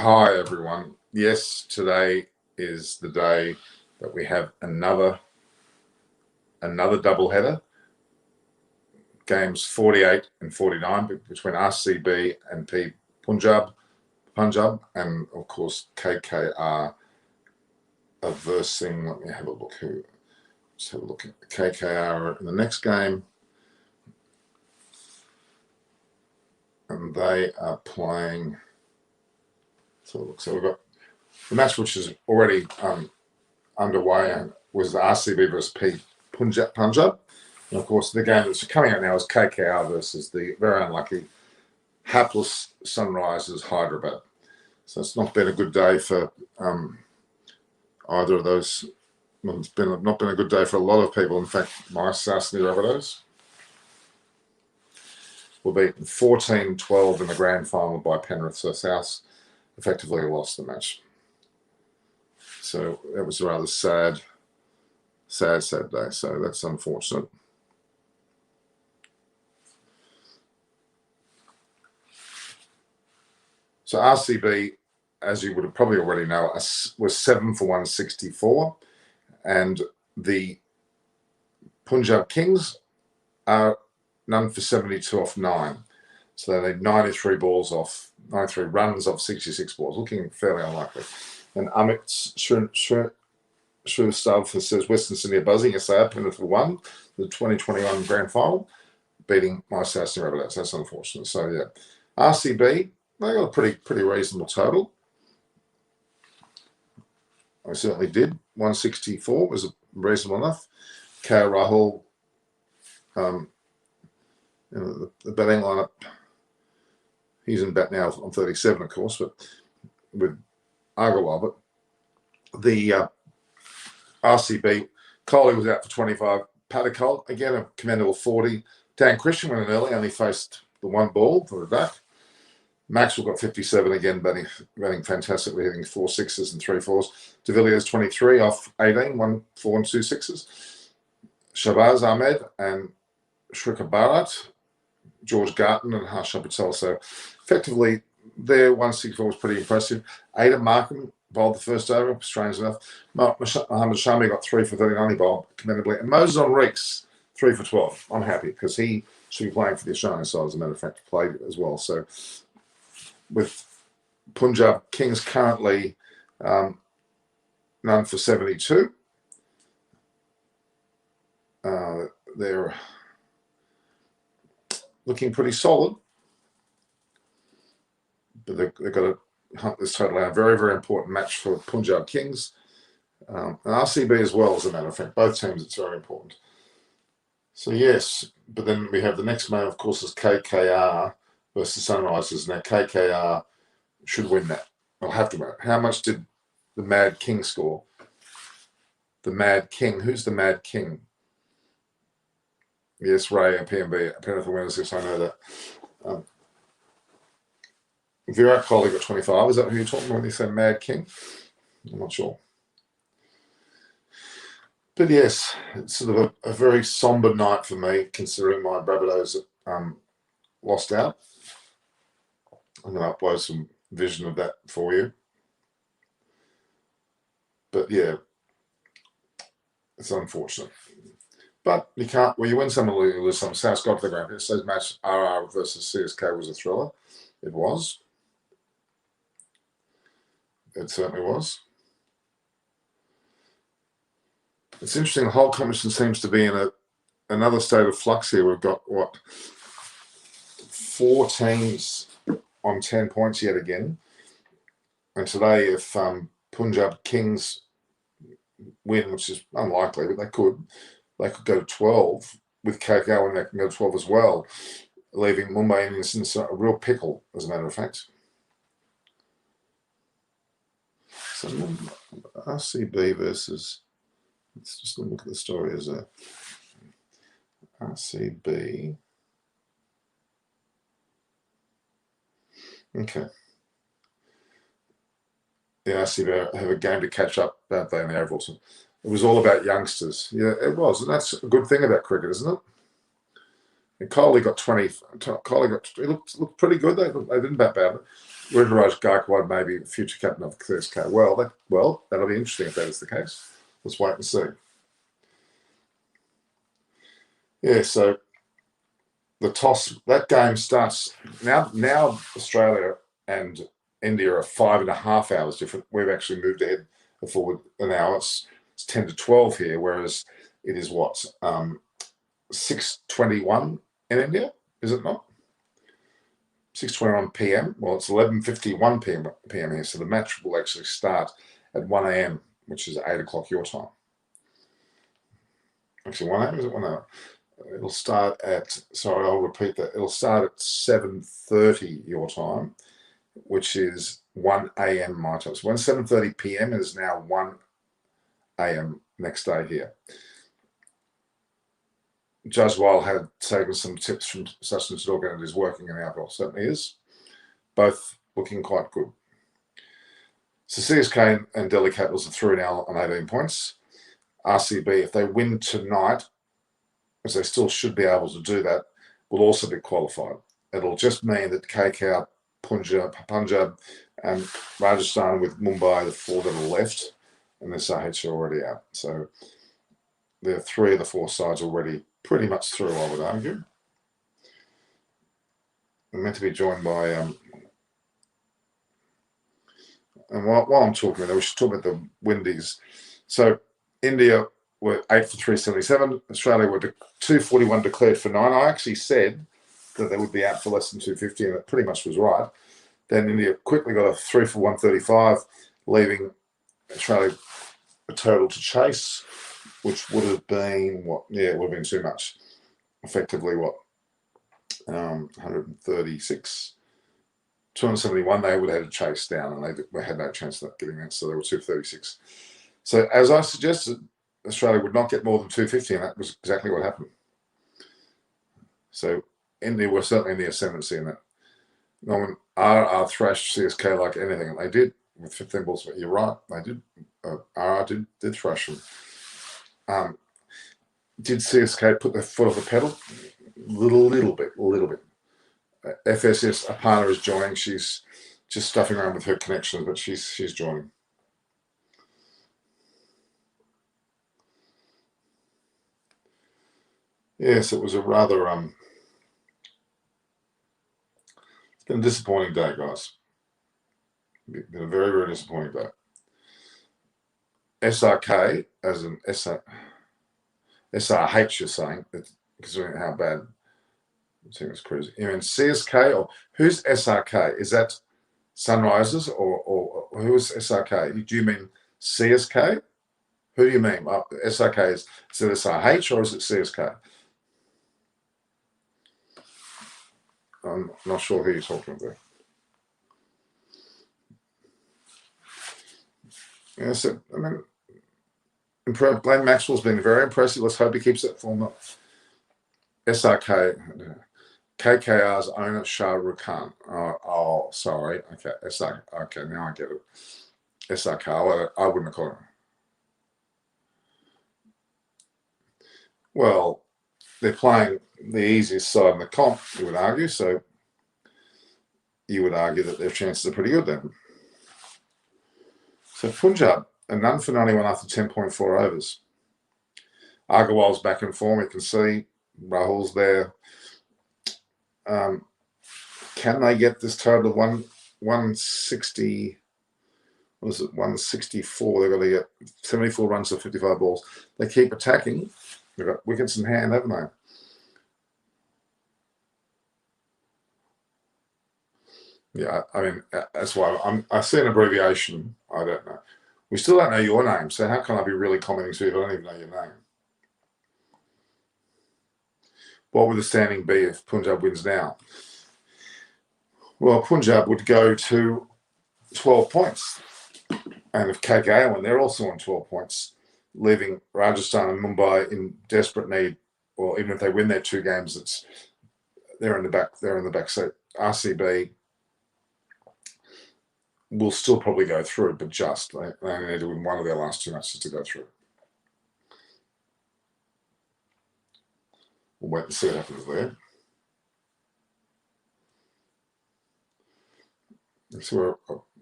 Hi everyone. Yes, today is the day that we have another doubleheader. Games 48 and 49 between RCB and Punjab, and of course KKR are versing. Let me have a look. Let's have a look at KKR in the next game, and they are playing. So we've got the match which is already underway, and was the RCB versus Punjab. And of course, the game that's coming out now is KKR versus the very unlucky, hapless Sunrisers Hyderabad. So it's not been a good day for either of those. Well, it's not been a good day for a lot of people. In fact, my South Rabbitohs were beaten 14-12 in the grand final by Penrith. So South effectively lost the match. So that was a rather sad day. So that's unfortunate. So RCB, as you would have probably already know, was 7 for 164, and the Punjab Kings are none for 72 off 9. So they need 93 runs off 66 balls, looking fairly unlikely. And Amit Shrivastava says Western Sydney are buzzing. Yes, they are. Penrith won the 2021 grand final, beating my South Rabbitohs. That's unfortunate. So yeah, RCB, they got a pretty reasonable total. I certainly did. 164 was reasonable enough. K. Rahul, the batting lineup, he's in bat now on 37, of course, but with Agarwal. But the RCB, Kohli was out for 25. Padikal, again, a commendable 40. Dan Christian went in early, only faced the one ball for the duck. Maxwell got 57 again, batting fantastically, hitting 4 sixes and 3 fours. De Villiers 23 off 18, 1 4 and 2 sixes. Shahbaz Ahmed and Shrika Bharat, George Garton and Harsha Patel. So effectively, their 164 was pretty impressive. Adam Markham bowled the first over, strange enough. Mohammad Shami got 3 for 39, he bowled commendably. And Moses Enriquez, 3 for 12. I'm happy because he should be playing for the Australian side, as a matter of fact, played as well. So with Punjab Kings currently none for 72. They're looking pretty solid, but they've got to hunt this total out. A very, very important match for Punjab Kings and RCB as well, as a matter of fact. Both teams, it's very important. So yes, but then we have the next game, of course, is KKR versus Sunrisers. Now KKR should win that. I'll have to win it. How much did the Mad King score? The Mad King. Who's the Mad King? Yes, Ray and PNB. Penrith winners. Yes, I know that. Virat Kohli got 25. Is that who you're talking about when you say Mad King? I'm not sure. But yes, it's sort of a very somber night for me, considering my Rabbitohs lost out. I'm going to upload some vision of that for you. But yeah, it's unfortunate. But you can't, well, you win some or you lose some. South's got to the ground. It says match RR versus CSK was a thriller. It was. It certainly was. It's interesting, the whole competition seems to be in another state of flux here. We've got, 4 teams on 10 points yet again. And today, if Punjab Kings win, which is unlikely, but they could go to 12 with KKR, and they can go to 12 as well, leaving Mumbai Indians in a real pickle, as a matter of fact. So RCB versus, let's just look at the story as a RCB. Okay. The RCB have a game to catch up, don't they, in the overall? It was all about youngsters. Yeah, it was. And that's a good thing about cricket, isn't it? And Kohli got 20. He looked pretty good. They didn't bat bad. Ruturaj Gaikwad may be future captain of CSK. Well, that'll be interesting if that is the case. Let's wait and see. Yeah, so the toss, that game starts now. Now Australia and India are 5.5 hours different. We've actually moved ahead forward an hour. It's 10 to 12 here, whereas it is what 6:21 in India, is it not? 6:21 p.m. Well, it's 11:51 p.m. here, so the match will actually start at 1 a.m., which is 8 o'clock your time. Actually, 1 a.m. is it 1 a.m.? It'll start at. Sorry, I'll repeat that. It'll start at 7:30 your time, which is 1 a.m. my time. So when 7:30 p.m. is now 1 a.m. next day here. Jaswal had taken some tips from Sachin Tendulkar and is working in our goal. Certainly is. Both looking quite good. So CSK and Delhi Capitals are through now on 18 points. RCB, if they win tonight, as they still should be able to do that, will also be qualified. It'll just mean that KKR, Punjab and Rajasthan with Mumbai, the four that are left, and the SRH are already out. So there are 3 of the 4 sides already pretty much through, I would argue. I'm meant to be joined by, and while I'm talking about that, we should talk about the Windies. So India were 8 for 377. Australia were 241 declared for 9. I actually said that they would be out for less than 250, and it pretty much was right. Then India quickly got a 3 for 135, leaving Australia a total to chase, which would have been what? Yeah, it would have been too much. Effectively, what? 136. 271, they would have had to chase down, and they had no chance of getting that, so they were 236. So, as I suggested, Australia would not get more than 250, and that was exactly what happened. So, India were certainly in the ascendancy in that. Norman, RR thrashed CSK like anything, and they did with 15 balls. But you're right, they did. RR did thrash them. Did CSK put their foot off the pedal? Little bit. FSS Apana is joining. She's just stuffing around with her connections, but she's joining. Yes, it was a rather it's been a disappointing day, guys. It's been a very, very disappointing day. SRK as an SRH, you're saying, considering how bad. I think it's crazy. You mean CSK or who's SRK? Is that Sunrisers or who is SRK? Do you mean CSK? Who do you mean? SRK is it SRH or is it CSK? I'm not sure who you're talking about. Yeah, so I mean, Glenn Maxwell's been very impressive. Let's hope he keeps that form up. SRK. KKR's owner, Shah Rukh Khan. Oh, sorry. Okay, SRK. Okay, now I get it. SRK. I wouldn't have called him. Well, they're playing the easiest side in the comp, you would argue. So you would argue that their chances are pretty good then. So Punjab, a none for 91 after 10.4 overs. Agarwal's back in form. You can see Rahul's there. Can they get this total of 160? What is it? 164. They've got to get 74 runs to 55 balls. They keep attacking. They've got wickets in hand, haven't they? Yeah, I mean that's why I see an abbreviation. I don't know. We still don't know your name, so how can I be really commenting to you if I don't even know your name? What would the standing be if Punjab wins now? Well, Punjab would go to 12 points. And if KKR win, they're also on 12 points, leaving Rajasthan and Mumbai in desperate need. Well, even if they win their 2 games, they're in the back. They're in the back seat. RCB will still probably go through, but just they only need to win one of their last 2 matches to go through. We'll wait and see what happens there. So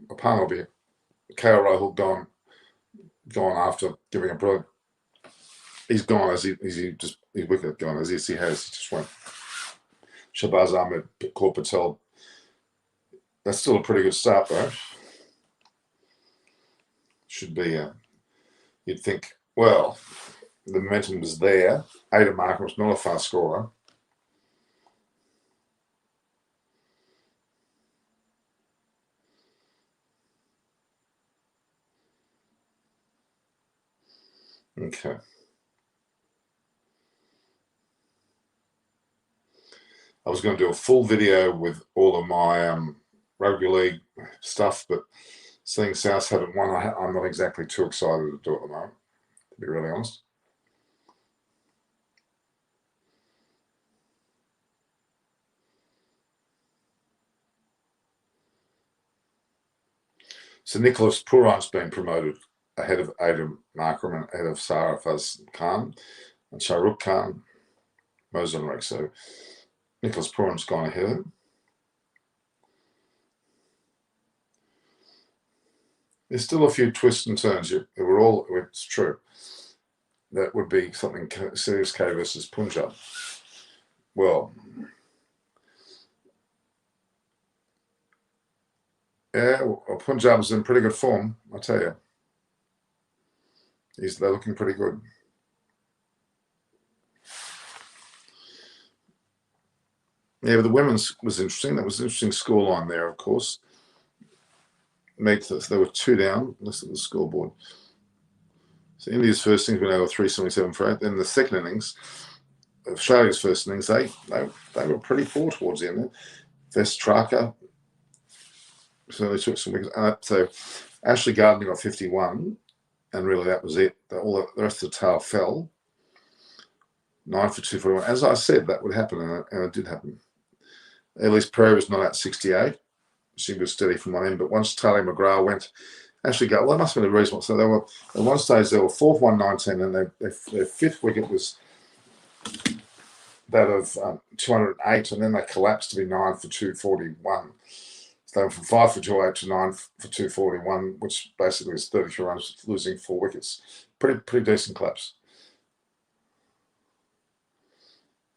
a panel will be KKR who'll gone after giving a brilliant. He's gone as his wicket gone as he has. He just went. Shahbaz Ahmed, Kaur Patel. That's still a pretty good start, though. Should be. You'd think. Well, the momentum was there. Ada Markham was not a fast scorer. Okay. I was going to do a full video with all of my rugby league stuff, but seeing South haven't won, I'm not exactly too excited to do it at the moment, to be really honest. So Nicholas Puran's been promoted ahead of Adam Markram and ahead of Sarafaz Khan and Shahrukh Khan, Mozambique. So Nicholas Puran's gone ahead of him. There's still a few twists and turns. It's true. That would be something serious K versus Punjab. Well, yeah, Punjab's in pretty good form, I tell you. They're looking pretty good. Yeah, but the women's was interesting. That was an interesting scoreline there, of course. There were 2 down. Listen to the scoreboard. So India's first innings went over 377 for 8. Then the second innings, Australia's first innings, they were pretty poor towards the end. Vestraka certainly took some wickets. So Ashley Gardner got 51, and really that was it. All the rest of the tail fell. 9 for 241. As I said, that would happen, and it did happen. Elise Perry was not at 68. She was steady from one end, but once Taylor McGrath went, actually got, well, that must have been a reason. So they were, at one stage, they were 4th 119, and their 5th wicket was that of 208, and then they collapsed to be 9 for 241. So they went from 5 for 208 to 9 for 241, which basically is 33 runs, losing 4 wickets. Pretty decent collapse.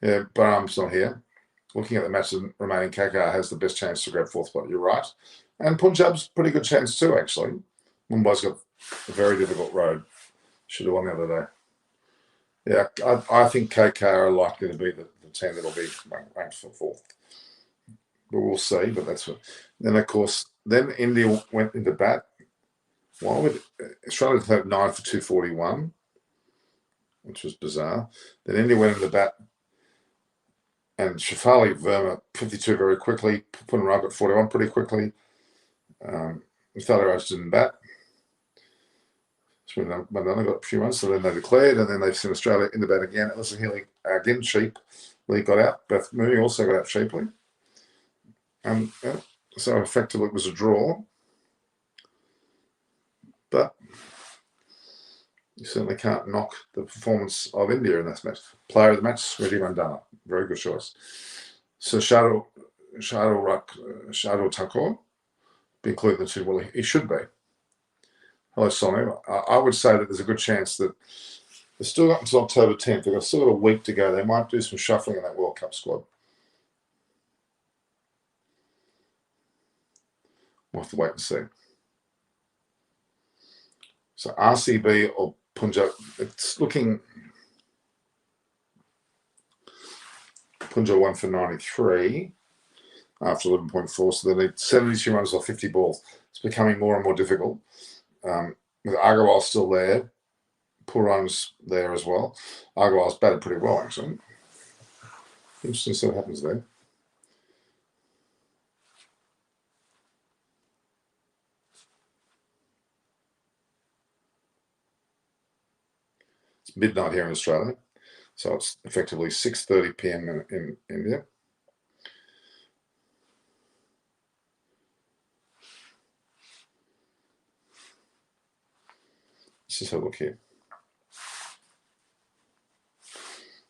Yeah, Barham's not here. Looking at the matches remaining, KKR has the best chance to grab 4th spot. You're right. And Punjab's pretty good chance too, actually. Mumbai's got a very difficult road. Should have won the other day. Yeah, I think KKR are likely to be the team that'll be ranked for 4th. But we'll see. But that's what. Then, of course, India went into bat. Why would Australia had 9 for 241, which was bizarre. Then India went into bat. And Shafali Verma, 52 very quickly, Punjab at 41 pretty quickly. SRH didn't bat. So Mandana got a few runs, so then they declared, and then they've sent Australia in the bat again. Listen, Healy again cheap. Lee got out. Beth Mooney also got out cheaply. So effectively it was a draw. But you certainly can't knock the performance of India in this match. Player of the match, Smriti Mandana. Very good choice. So Shardul Thakur be included in the 2. Well, he should be. Hello, Sonny. I would say that there's a good chance that they've still got until October 10th. They've still got a week to go. They might do some shuffling in that World Cup squad. We'll have to wait and see. So RCB or Punjab, it's looking. Punjab won for 93 after 11.4, so they need 72 runs off 50 balls. It's becoming more and more difficult. With Agarwal still there, Puran's there as well. Agarwal's batted pretty well, actually. Interesting to see what happens there. It's midnight here in Australia, so it's effectively 6:30 p.m. in India. Let's just have a look here.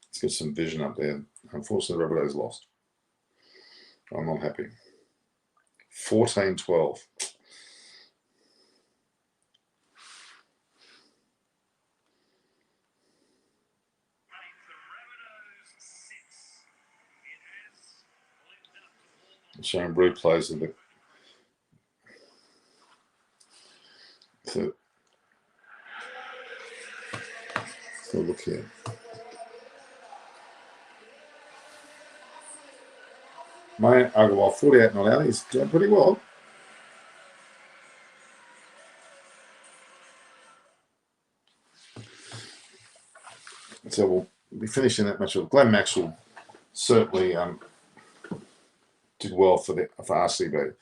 Let's get some vision up there. Unfortunately, Rabbitoh's lost. I'm not happy. 14-12. Showing replays of it. So look here. My Agarwal 48 not out. He's doing pretty well. So we'll be finishing that match. Glenn Maxwell certainly did well for RCB.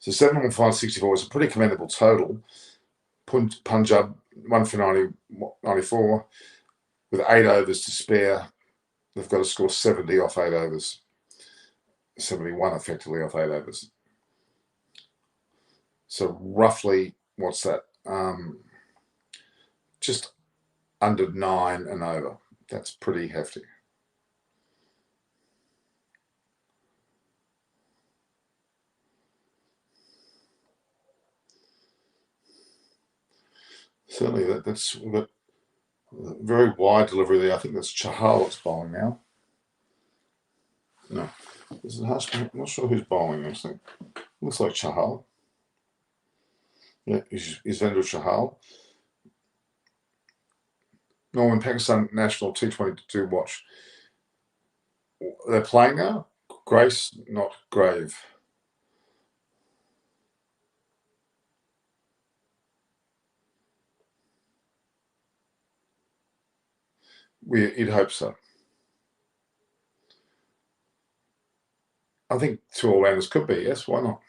So 7-5-64 is a pretty commendable total. Punjab 1 for 94 with 8 overs to spare. They've got to score 70 off 8 overs. 71 effectively off 8 overs. So roughly, what's that? Just under 9 and over. That's pretty hefty. Certainly, that's we've got a very wide delivery there. I think that's Chahal that's bowling now. No, is it Hush? I'm not sure who's bowling actually. Looks like Chahal. Yeah, is Vendra Chahal. No, in Pakistan National T22 watch. They're playing now. Grace, not Grave. You'd hope so. I think 2 all-rounders could be, yes, why not?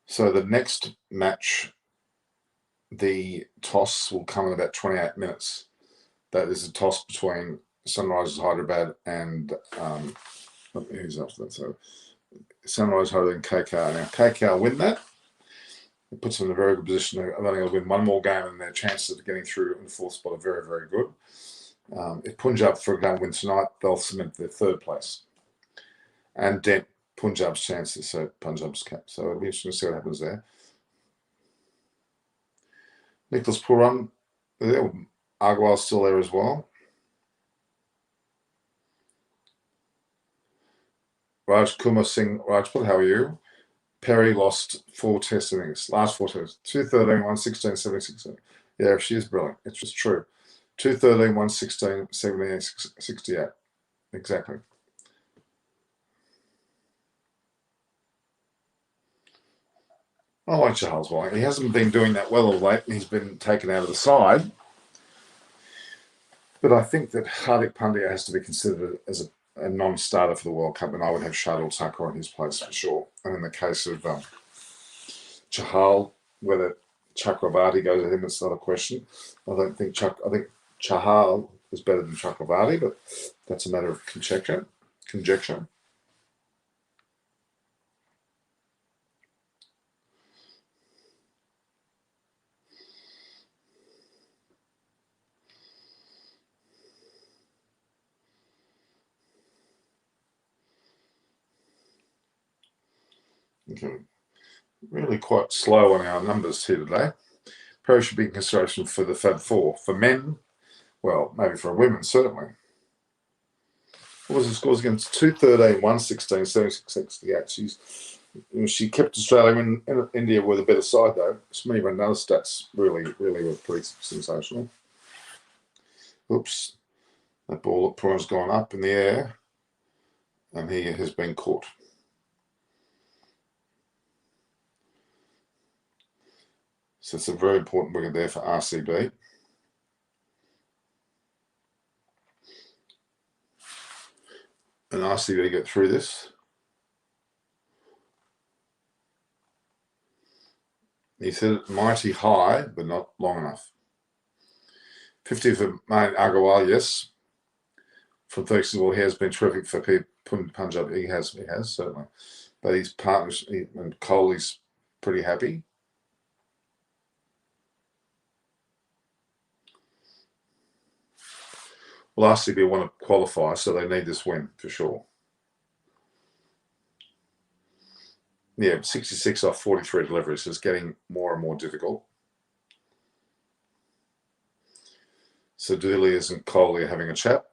So the next match, the toss will come in about 28 minutes. That is a toss between Sunrisers Hyderabad and who's after that? So Sunrisers Hyderabad and KKR. Now KKR win that. It puts them in a very good position. They're only going to win 1 more game, and their chances of getting through in the 4th spot are very, very good. If Punjab, for example, win tonight, they'll cement their 3rd place and dent Punjab's chances, so Punjab's cap. So it'll be interesting to see what happens there. Nicholas Puran, Agarwal's still there as well. Raj Kumar Singh Rajput, how are you? Perry lost 4 test innings, last 4 tests. 213, 116, 76. Yeah, she is brilliant. It's just true. 213, 116, 78, 68. Exactly. I like Charles White. He hasn't been doing that well of late. He's been taken out of the side. But I think that Hardik Pandya has to be considered as a non-starter for the World Cup, and I would have Shardul Thakur in his place for sure. And in the case of Chahal, whether Chakravarti goes to him, it's not a question. I think Chahal is better than Chakravarti, but that's a matter of conjecture. Okay. Really quite slow on our numbers here today. Probably should be in consideration for the Fab Four. For men, well, maybe for women, certainly. What was the scores against? 213, 116, 76, 68. She kept Australia in India with a better side, though. Many of other stats really were pretty sensational. Oops. That ball at Puran's gone up in the air, and he has been caught. So it's a very important wicket there for RCB. And RCB get through this. He said it mighty high, but not long enough. 50 for Main Agarwal, yes. From 36, well, he has been terrific for Punjab. He has certainly. But his partners and Kohli's pretty happy. Well, RCB want to qualify, so they need this win for sure. Yeah, 66 off 43 deliveries is getting more and more difficult. So De Villiers and Coley are having a chat.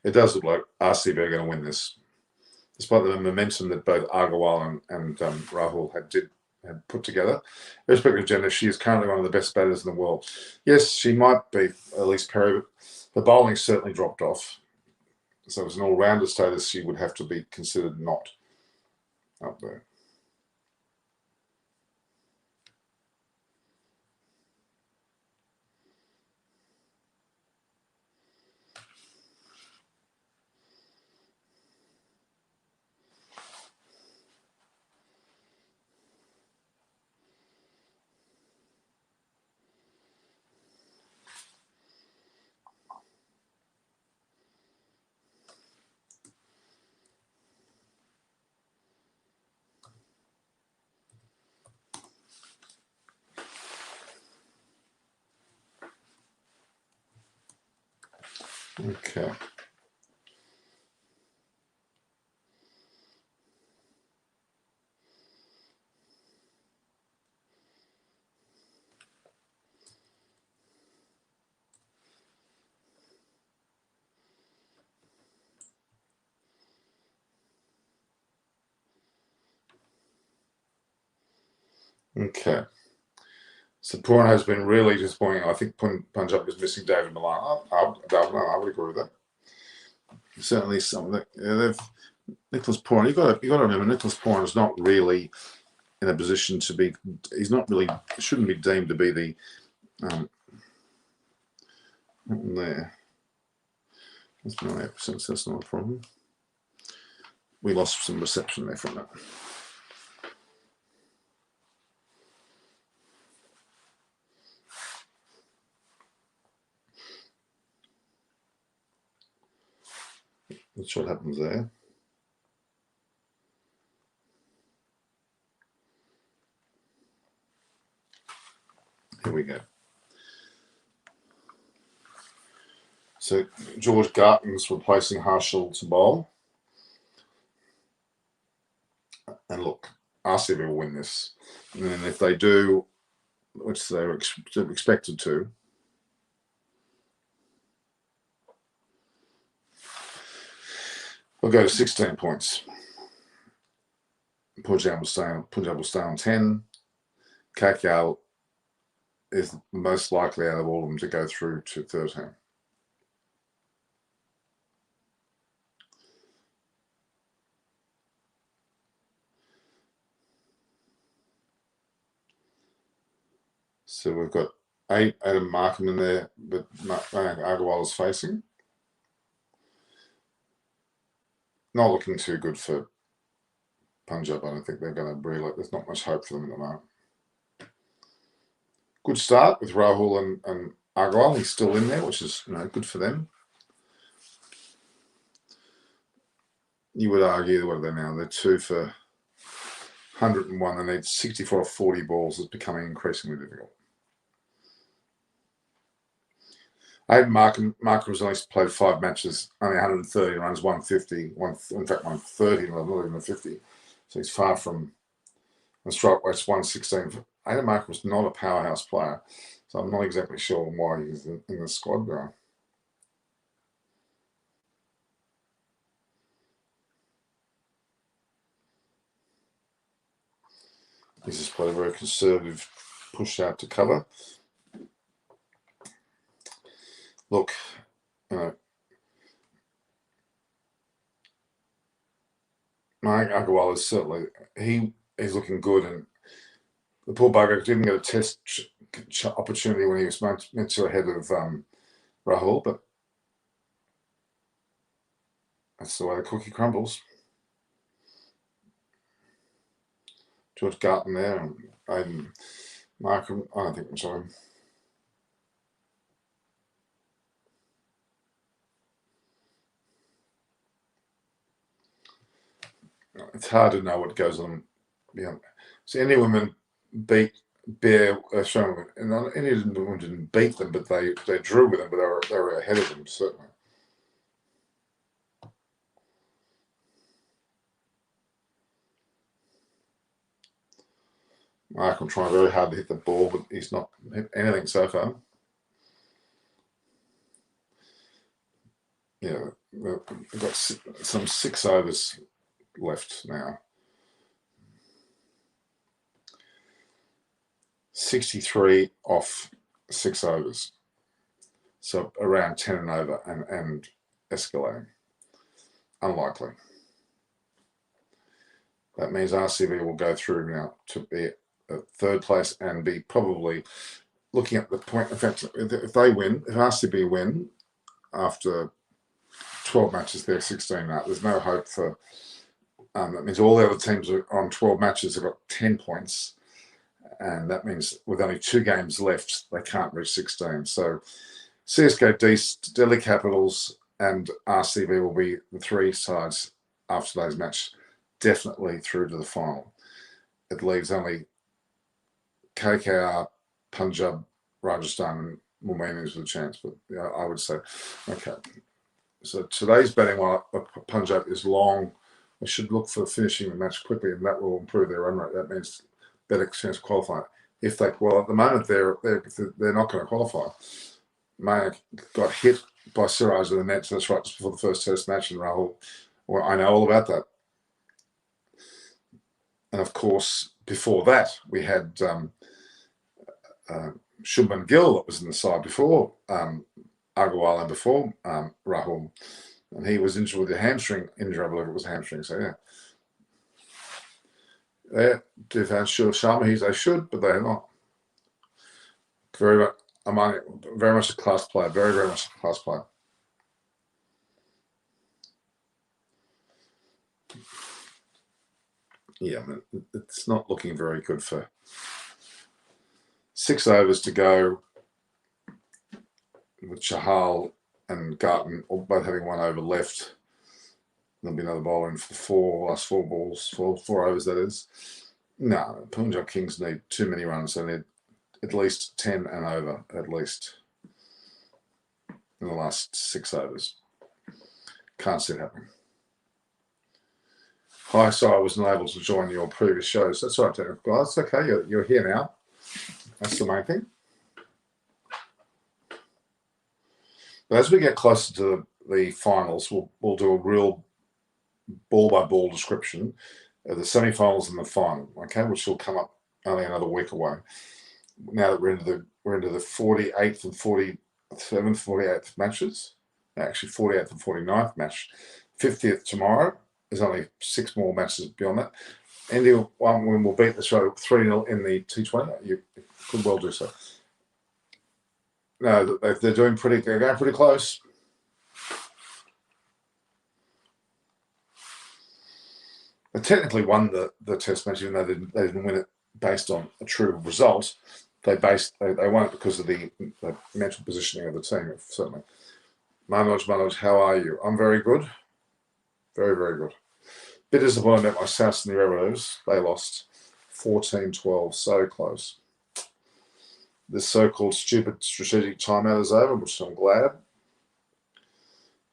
It does look like RCB are going to win this, despite the momentum that both Agarwal and Rahul had put together. Irrespective of gender, she is currently one of the best batters in the world. Yes, she might be at least Perry, but the bowling certainly dropped off. So as an all-rounder status, she would have to be considered not up there. Okay. Okay. So Purna has been really disappointing. I think Punjab is missing David Milan. I would agree with that. Certainly, some of that. Nicholas Purna. You got to remember, Nicholas Purna is not really in a position to be. He's not really. Shouldn't be deemed to be the. There. That's 98%. So that's not a problem. We lost some reception there from that. That's what happens there. Here we go. So George Garton's replacing Harshal to bowl. And look, RCB will win this. And if they do, which they were expected to, we'll go to 16 points. Punjab will stay on 10. KKR is most likely out of all of them to go through to 13. So we've got 8 Adam Markham in there, but Agarwal is facing. Not looking too good for Punjab. I don't think they're going to really. There's not much hope for them at the moment. Good start with Rahul and Agarwal. He's still in there, which is good for them. You would argue, what are they now? They're 2 for 101. They need 64 or 40 balls. It's becoming increasingly difficult. Aiden Markham's only played 5 matches, only 130 runs, 150. In fact, 130, not even 50. So he's far from. And strike rate's 116. Aiden Markham's not a powerhouse player, so I'm not exactly sure why he's in the squad now. He's just played a very conservative push out to cover. Look, Mark Agarwal is certainly he's looking good, and the poor bugger didn't get a test opportunity when he was meant to ahead of Rahul, but that's the way the cookie crumbles. George Garton there, and Aiden Markham. I don't think I'm sorry. It's hard to know what goes on. Yeah. So any women beat bare showing, and India didn't beat them, but they drew with them, but they were ahead of them certainly. Michael trying very hard to hit the ball, but he's not hit anything so far. Yeah, we've got some 6 overs left now. 63 off 6 overs. So around 10 and over and escalating. Unlikely. That means RCB will go through now to be at 3rd place and be probably looking at the point. In fact, if they win, if RCB win after 12 matches, they're 16 now. There's no hope for. That means all the other teams on 12 matches have got 10 points. And that means with only 2 games left, they can't reach 16. So CSKA, Delhi Capitals, and RCB will be the 3 sides after today's match, definitely through to the final. It leaves only KKR, Punjab, Rajasthan, and Mumbai with a chance. But yeah, I would say, okay. So today's betting while Punjab is long. They should look for finishing the match quickly, and that will improve their run rate. That means better chance of qualifying. If they, well, at the moment they're not going to qualify. Maya got hit by SRH in the net, so that's right, just before the first test match, and Rahul. Well, I know all about that. And of course, before that, we had Shubman Gill that was in the side before Agarwal and before Rahul, and he was injured with a hamstring injury. I believe it was a hamstring. So yeah. They're Sharma, they should, but they're not. Very much a class player. Very, very much a class player. Yeah, I mean, it's not looking very good for 6 overs to go with Chahal and Garton both having 1 over left. There'll be another bowler in for last 4 balls, 4 overs, that is. No, Punjab Kings need too many runs. They need at least 10 and over, at least, in the last 6 overs. Can't see it happening. Hi, sorry I was not able to join your previous shows. That's all right, guys. It's okay, you're here now. That's the main thing. But as we get closer to the finals, we'll do a real ball-by-ball description of the semi-finals and the final, okay, which will come up only another week away. Now that we're into the 48th and 47th, 48th matches, actually 48th and 49th match, 50th tomorrow. There's only 6 more matches beyond that. India will beat the show 3-0 in the T20. You could well do so. No, they're going pretty close. They technically won the test match, even though they didn't win it based on a true result. They won it because of the mental positioning of the team, certainly. Manoj, how are you? I'm very good. Very, very good. Bit disappointed about my South and the Revenues. They lost 14-12, so close. This so-called stupid strategic timeout is over, which I'm glad.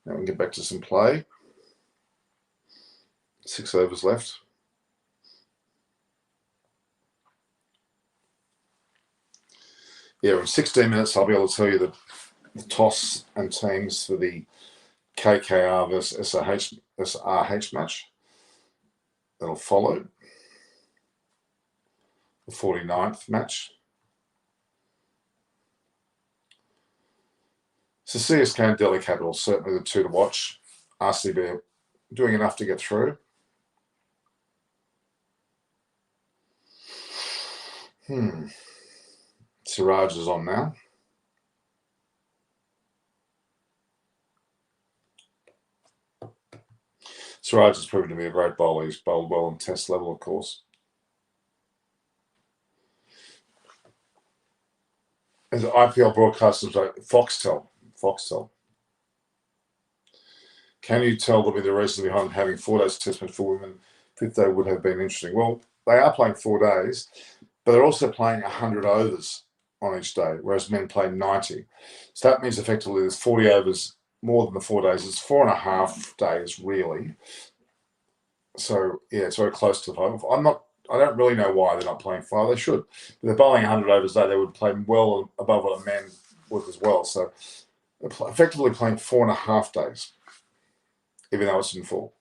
Now we can get back to some play. 6 overs left. Yeah, in 16 minutes, I'll be able to tell you the toss and teams for the KKR versus SRH match. That'll follow. The 49th match. So CSK and Delhi Capitals, certainly the 2 to watch. RCB doing enough to get through. SRH is on now. SRH has proven to be a great bowler. He's bowled well on test level, of course. As IPL broadcasters like Foxtel. Can you tell me the reason behind having 4 days test match for women? If they would have been interesting. Well, they are playing 4 days. but they're also playing 100 overs on each day, whereas men play 90. So that means effectively there's 40 overs more than the 4 days. It's 4.5 days, really. So, yeah, it's very close to 5. I don't really know why they're not playing 5. They should. If they're bowling 100 overs a day, they would play well above what a man would as well. So they're effectively playing 4.5 days, even though it's in 4.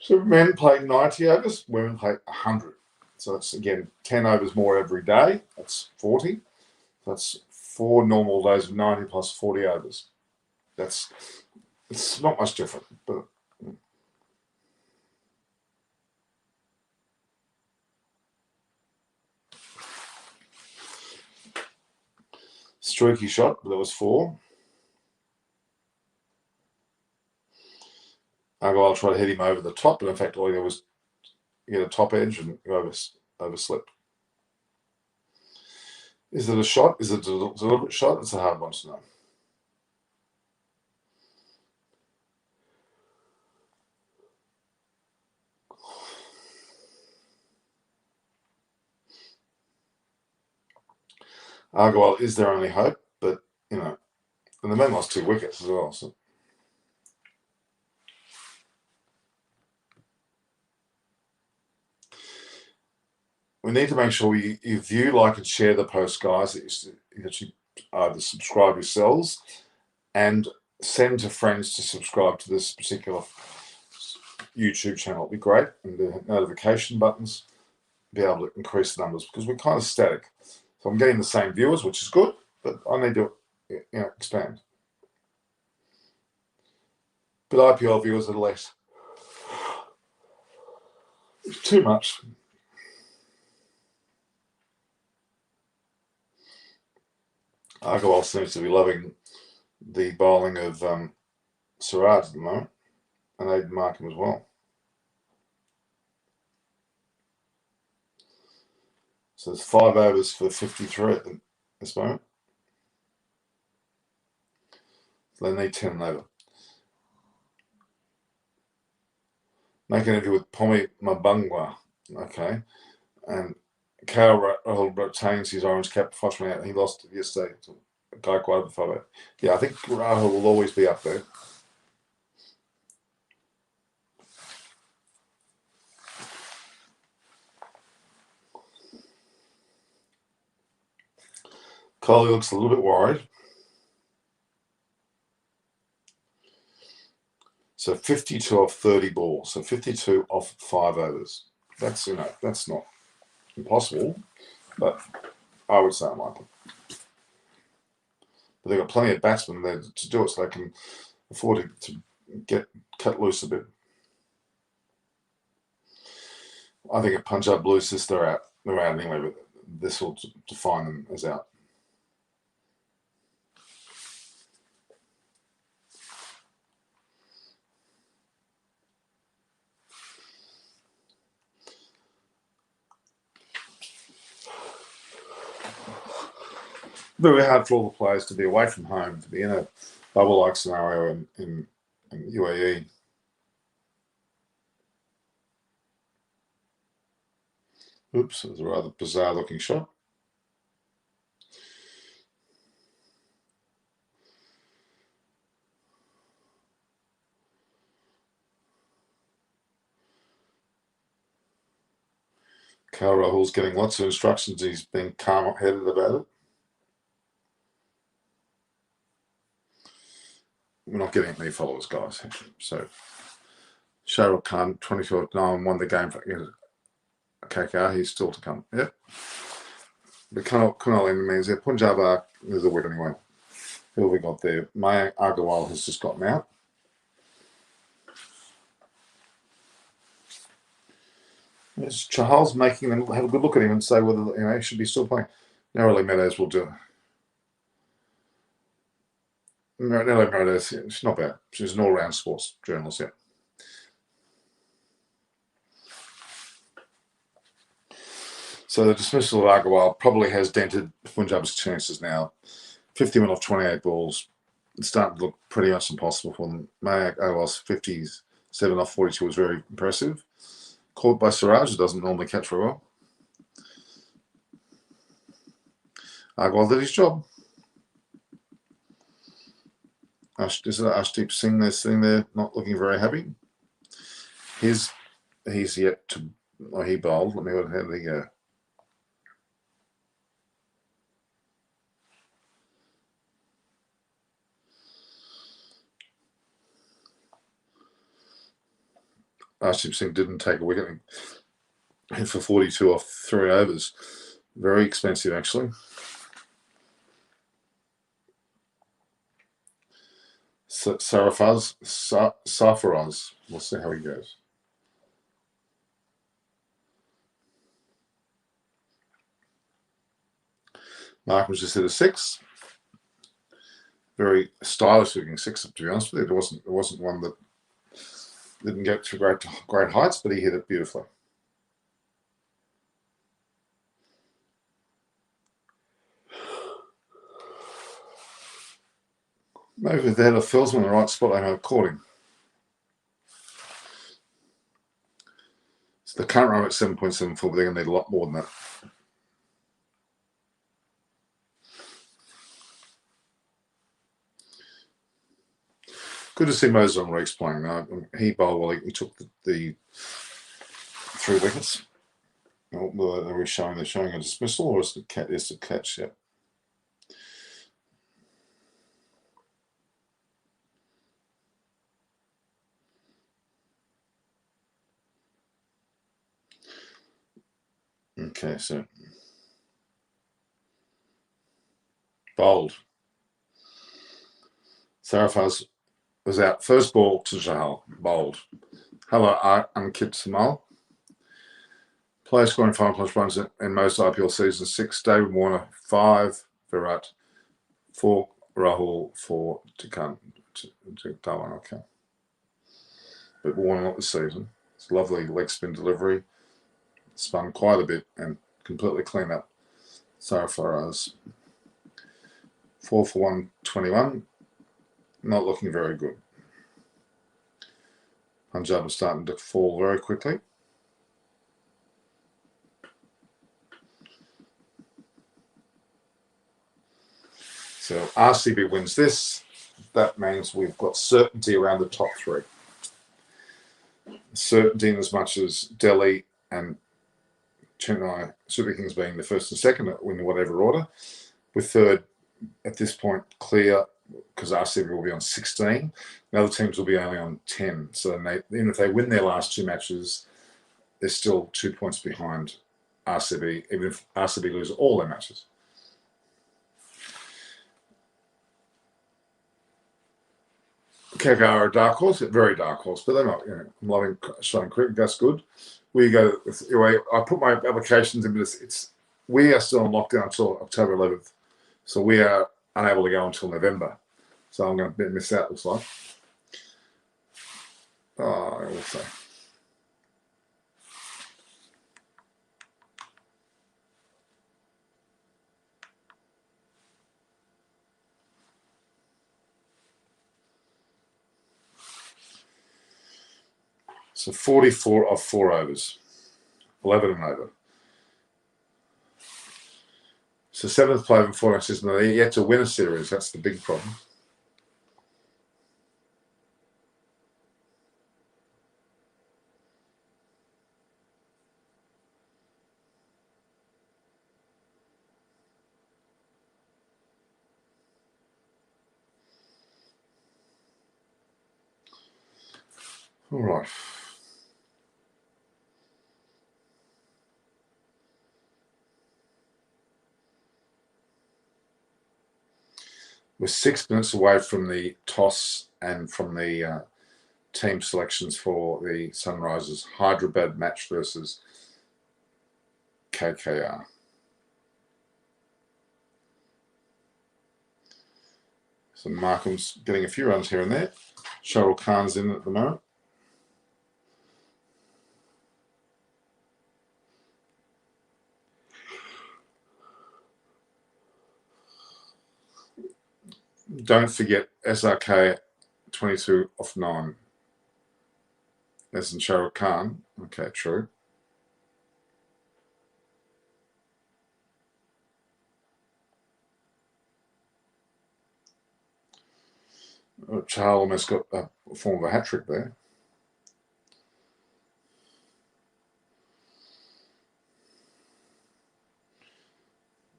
So men play 90 overs, women play 100. So that's, again, 10 overs more every day. That's 40. That's 4 normal days of 90 plus 40 overs. It's not much different, but streaky shot, but that was 4. I'll try to hit him over the top, but in fact all he did was get a top edge and overslip. Is it a shot? Is it a deliberate shot? It's a hard one to know. Agarwal is their only hope, but, you know, and the men lost 2 wickets as well. So. We need to make sure you view, like, and share the post, guys, that you actually either subscribe yourselves and send to friends to subscribe to this particular YouTube channel. It'd be great. And the notification buttons, be able to increase the numbers, because we're kind of static. So I'm getting the same viewers, which is good, but I need to, you know, expand. But IPL viewers are less. It's too much. Agarwal seems to be loving the bowling of SRH at the moment, and Aiden Markham as well. So there's 5 overs for 53 at this moment. So they need 10 over. Make an interview with Pomi Mabungwa. Okay. And Rahul retains his orange cap for 5 He lost yesterday to a guy quite over 5. Yeah, I think Rahul will always be up there. Kohli looks a little bit worried. So 52 off 30 balls. So 52 off 5 overs. That's, you know, that's not impossible, but I would say unlikely. But they've got plenty of batsmen there to do it, so they can afford to get cut loose a bit. I think if Punjab lose this, they're out. They're out anyway, but this will define them as out. Very hard for all the players to be away from home, to be in a bubble-like scenario in UAE. Oops, it was a rather bizarre-looking shot. Rahul's getting lots of instructions. He's being calm-headed about it. We're not getting many followers, guys. So Shah Rukh Khan, 24-9, won the game for KKR. He's still to come. Yep. But Kunal means there. Punjab is a win anyway. Who have we got there? Mayank Agarwal has just gotten out. Is Charles making them have a good look at him and say whether, you know, he should be still playing? Narrowly Meadows will do it. Narrowly Meadows, she's not bad. She's an all-round sports journalist, yeah. So the dismissal of Agarwal probably has dented Punjab's chances now. 51 off 28 balls. It's starting to look pretty much impossible for them. Mayank Agarwal's 50s 7 off 42 was very impressive. Caught by SRH, who doesn't normally catch very well. Agarwal did his job. Ashdeep Singh, they're sitting there not looking very happy. He's yet to, oh, he bowled. Let me go, how did he go? Ashdeep Singh didn't take a wicket. Hit for 42 off 3 overs. Very expensive, actually. Sarfaraz. We'll see how he goes. Markham just hit a 6. Very stylish looking 6, to be honest with you. It wasn't one that didn't get to great heights, but he hit it beautifully. Maybe if they had a Felsman in the right spot, they might have caught him. So the current run at 7.74, but they're going to need a lot more than that. Good to see Moses Reeks playing. He bowled well. He took the 3 wickets. They're showing a dismissal, or is it a catch? Yeah. Okay, so bowled. Sarfaraz was out. First ball to Jahal, bowled. Hello, Ankit Samal. Player scoring 5+ runs in most IPL seasons: 6. David Warner, 5. Virat, 4. Rahul, 4. Dhawan. Okay, but Warner not this season. It's a lovely leg spin delivery. Spun quite a bit and completely clean up. Sarfaraz, 4 for 121. Not looking very good. Punjab is starting to fall very quickly. So RCB wins this. That means we've got certainty around the top 3. Certainty in as much as Delhi and Chennai Super Kings being the first and second in whatever order, with third at this point clear because RCB will be on 16. The other teams will be only on 10. So even if they win their last 2 matches, they're still 2 points behind RCB, even if RCB lose all their matches. KKR are a dark horse, very dark horse, but they're not. I'm loving Australian cricket. That's good. We go with UAE. I put my applications in, but we are still on lockdown until October 11th, so we are unable to go until November. So I'm going to miss out. Looks like. Oh, I will say. So 44 off 4 overs, 11 and over. So 7th play in 4 matches, and they're yet to win a series. That's the big problem. All right. We're 6 minutes away from the toss and from the team selections for the Sunrisers Hyderabad match versus KKR. So Markham's getting a few runs here and there. Shahrukh Khan's in at the moment. Don't forget SRK 22 off 9. as in Shah Rukh Khan. Okay, true. Chahal almost got a form of a hat trick there.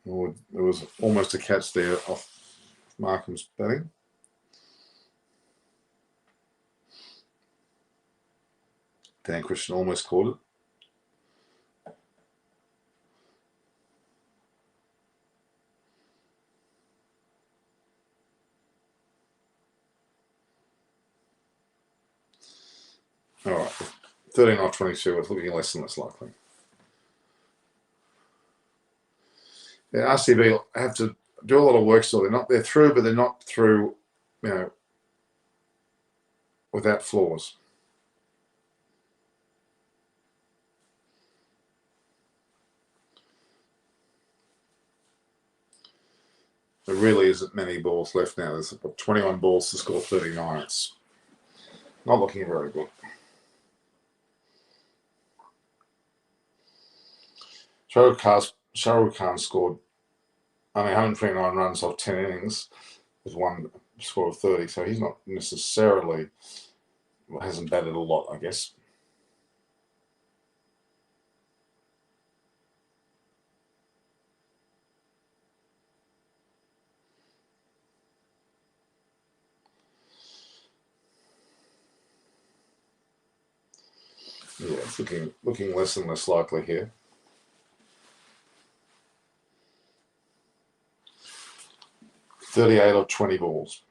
Oh, there was almost a catch there off Markham's batting. Dan Christian almost caught it. All right, 13 off 22. It's looking less and less likely. Yeah, RCB have to do a lot of work still. They're through, but they're not through, without flaws. There really isn't many balls left now. There's 21 balls to score 39. It's not looking very good. Shah Rukh Khan scored only 129 runs off 10 innings with one score of 30, so he's not necessarily, hasn't batted a lot, I guess. Yeah, it's looking less and less likely here. $38 or 20 balls.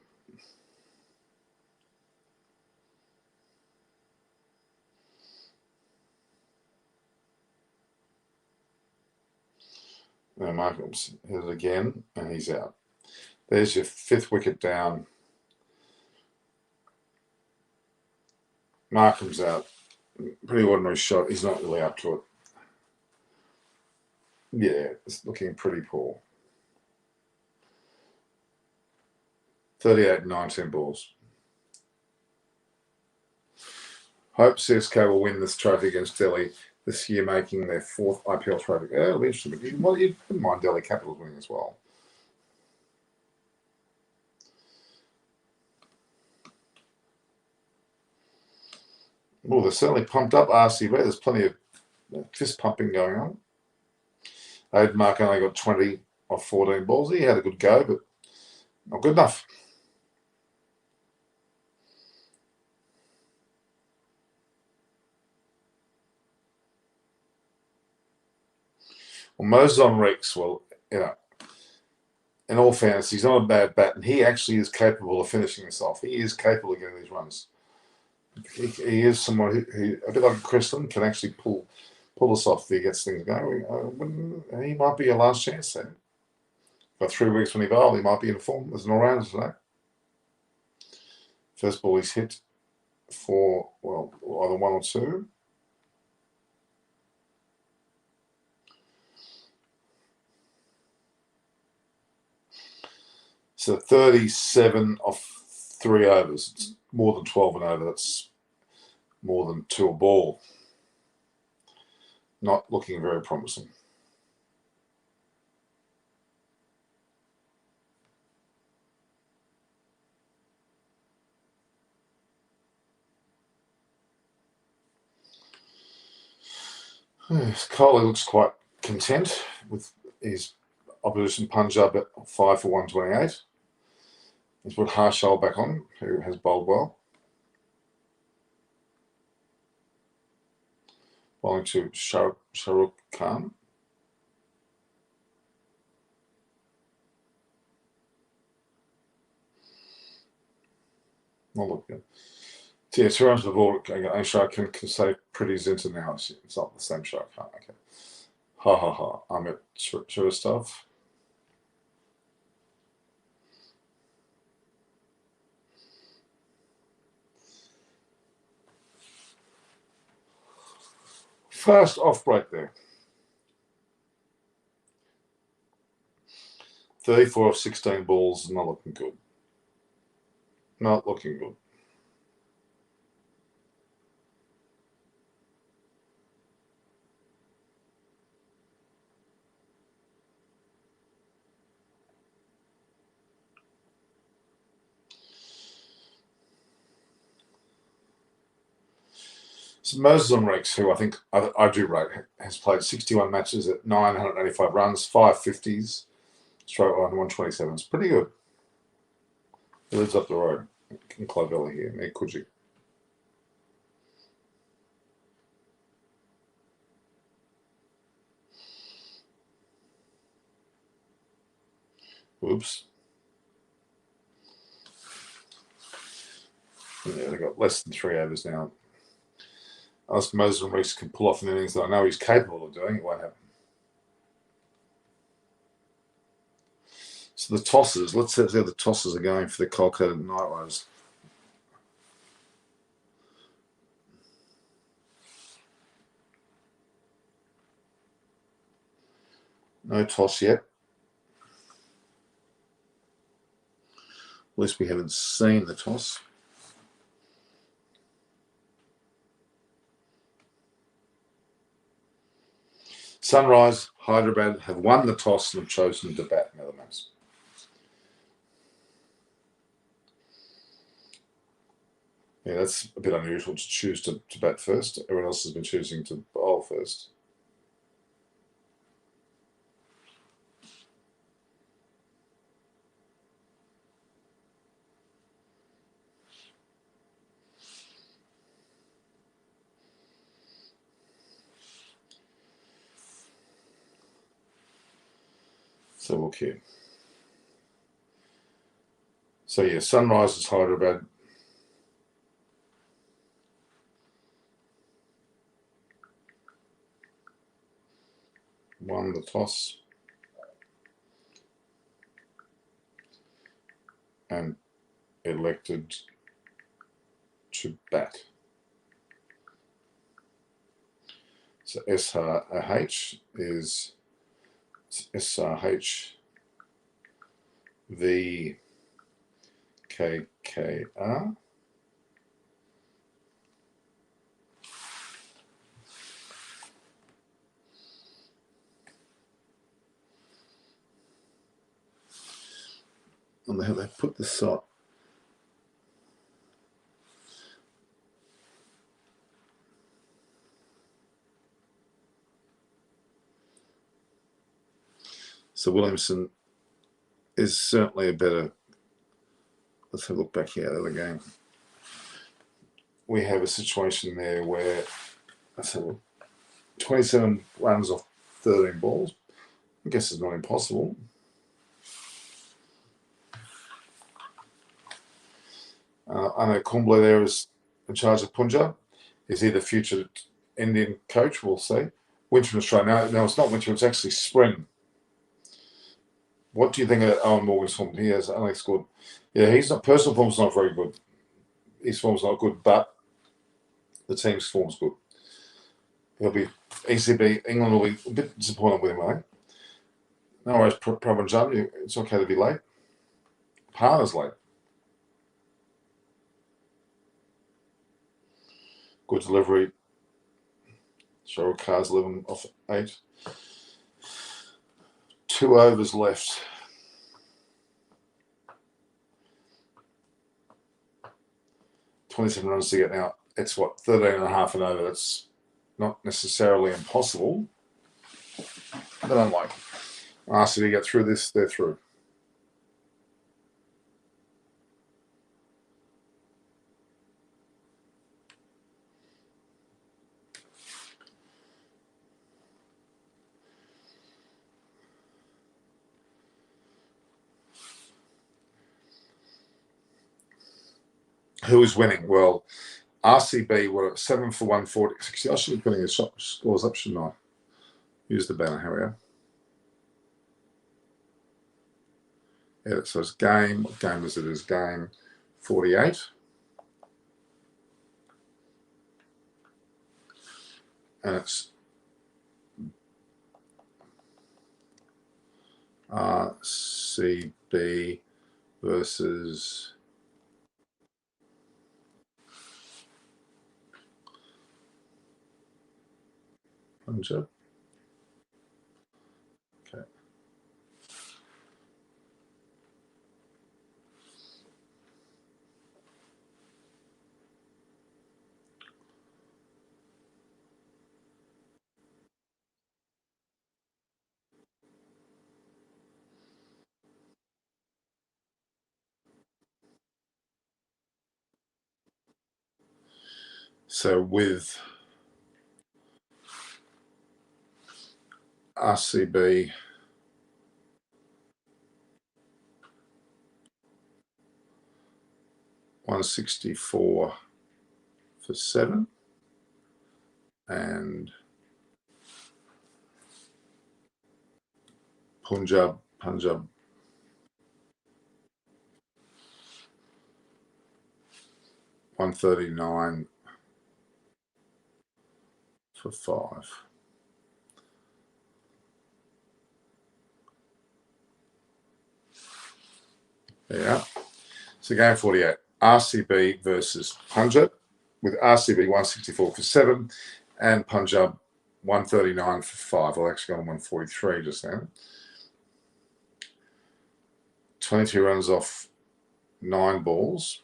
Now Markham's hit it again, and he's out. There's your 5th wicket down. Markham's out. Pretty ordinary shot. He's not really up to it. Yeah, it's looking pretty poor. 38 19 balls. Hope CSK will win this trophy against Delhi this year, making their 4th IPL trophy. Yeah, it'll be interesting. Well, you wouldn't mind Delhi Capitals winning as well. Oh, they're certainly pumped up RCB. There's plenty of fist pumping going on. Aid Mark only got 20 off 14 balls. He had a good go, but not good enough. Well, Moses Reeks, in all fairness, he's not a bad bat, and he actually is capable of finishing this off. He is capable of getting these runs. He is someone who, a bit like Christian, can actually pull us off if he gets things going. He might be a last chance there. For 3 weeks when he bowled, he might be in form as an all-rounder today. First ball he's hit for, either 1 or 2. So 37 off 3 overs. It's more than 12 an over. That's more than 2 a ball. Not looking very promising. Kohli looks quite content with his opposition Punjab at 5 for 128. He's put Harshal back on, who has bowled well. Bowling to Shah Rukh Khan. Not looking good. Yeah, 2 runs per ball. Shah can say pretty Zinta now. It's not the same Shah Khan. Okay. Ha ha ha. Amit Shrivastava. Fast off break there. 34 of 16 balls, not looking good. Not looking good. Moses Enriquez, who I think I do rate, has played 61 matches at 985 runs, 550s, straight line 127. It's pretty good. He lives up the road in Clovella here, near Coogee. Oops. Yeah, they've got less than 3 overs now. Unless Moses Enriquez can pull off an innings that I know he's capable of doing, it won't happen. So the tosses, let's see how the tosses are going for the Kolkata Knight Riders. No toss yet. At least we haven't seen the toss. Sunrise, Hyderabad have won the toss and have chosen to bat nevertheless. Yeah, that's a bit unusual to choose to bat first. Everyone else has been choosing to bowl first. So we'll queue. So yeah, Sunrise is Hyderabad. Won the toss. And elected to bat. So SRH is SRH v KKR. And they put this up. So Williamson is certainly a better. Let's have a look back here at the game. We have a situation there where, let's have a look, 27 runs off 13 balls. I guess it's not impossible. I know Kumble there is in charge of Punjab. Is he the future Indian coach? We'll see. Winter in Australia. No, it's not winter. It's actually spring. What do you think of Owen Morgan's form? He has only scored. Yeah, he's not. Personal form's not very good. His form's not good, but the team's form's good. He'll be ECB. England will be a bit disappointed with him, I think. No worries, Prabhanjan. It's okay to be late. Parner's late. Good delivery. Cheryl Carr's 11 off 8. 2 overs left. $27 runs to get now. It's what, 13.5 and over. That's not necessarily impossible, but unlikely. RCB get through this, they're through. Who is winning? Well, RCB were 7 for 140. I should be putting the scores up, shouldn't I? Use the banner, here we are. Edit, so it's game. What game is it? Is game 48. And it's RCB versus Punjab. Okay. So with RCB, $164 for 7, and Punjab, $139 for 5. Yeah. So game 48, RCB versus Punjab, with RCB 164 for 7 and Punjab 139 for 5. I'll actually go on 143 just now. 22 runs off 9 balls.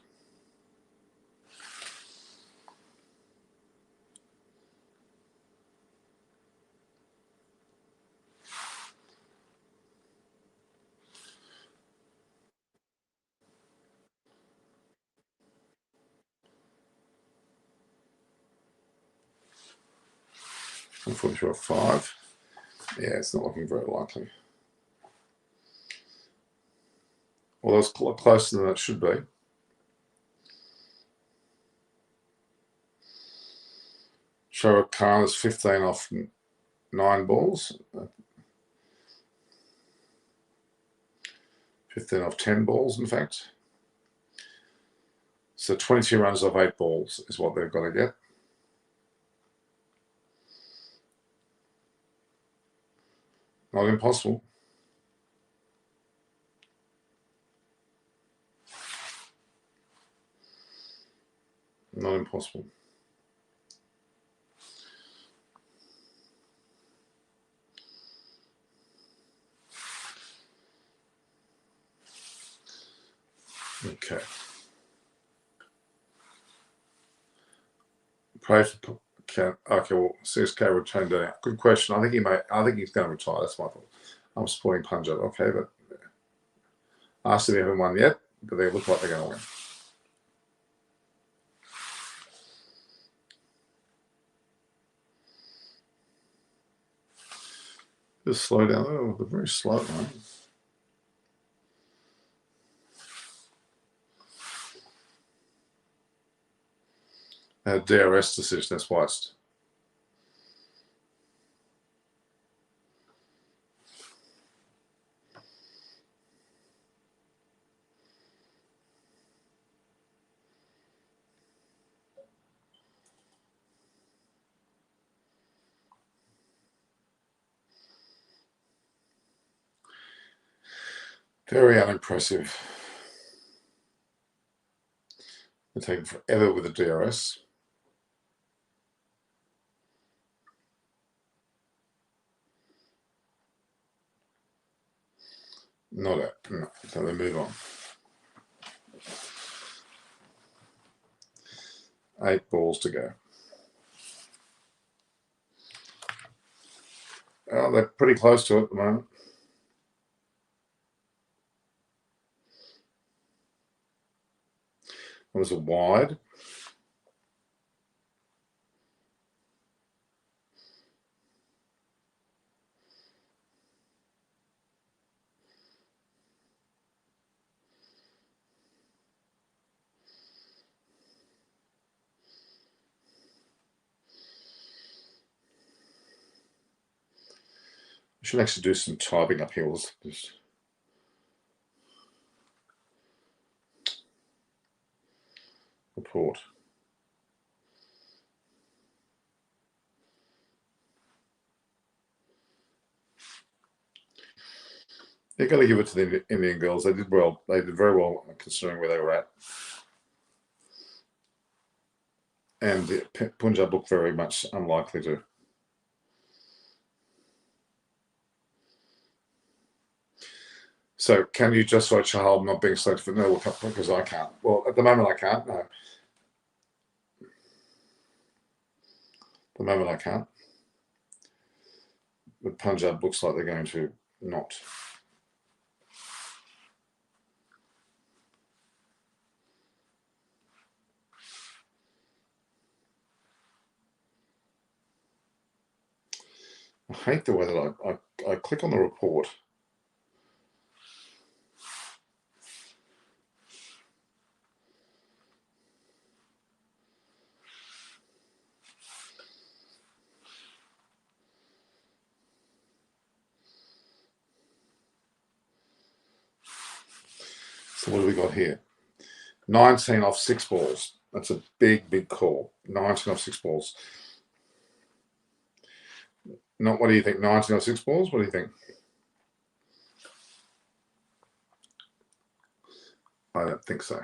Unfortunately, 5. Yeah, it's not looking very likely. Well, it's closer than it should be. Shahrukh Khan is 15 off 9 balls. 15 off 10 balls, in fact. So 22 runs off 8 balls is what they've got to get. Not impossible. Not impossible. Okay. Pray for okay. Well, CSK returned down. Good question. I think he's going to retire. That's my thought. I'm supporting Punjab. Okay, but RCB haven't won yet, but they look like they're going to win. Just slow down. Oh, they're very slow, man. DRS decision. That's why it's. Very unimpressive. They're taking forever with the DRS. Not it. No. So they move on. 8 balls to go. Oh, they're pretty close to it at the moment. It was a wide. We should actually do some typing up here. Just report. They're going to give it to the Indian girls. They did well. They did very well considering where they were at. And the Punjab looked very much unlikely to. So can you justify Chahal not being selected for the World Cup? Because I can't. Well, at the moment I can't. No. At the moment I can't. But Punjab looks like they're going to not. I hate the way that I click on the report. So what do we got here? 19 off 6 balls. That's a big call. 19 off 6 balls. Not, what do you think? 19 off 6 balls? What do you think? I don't think so.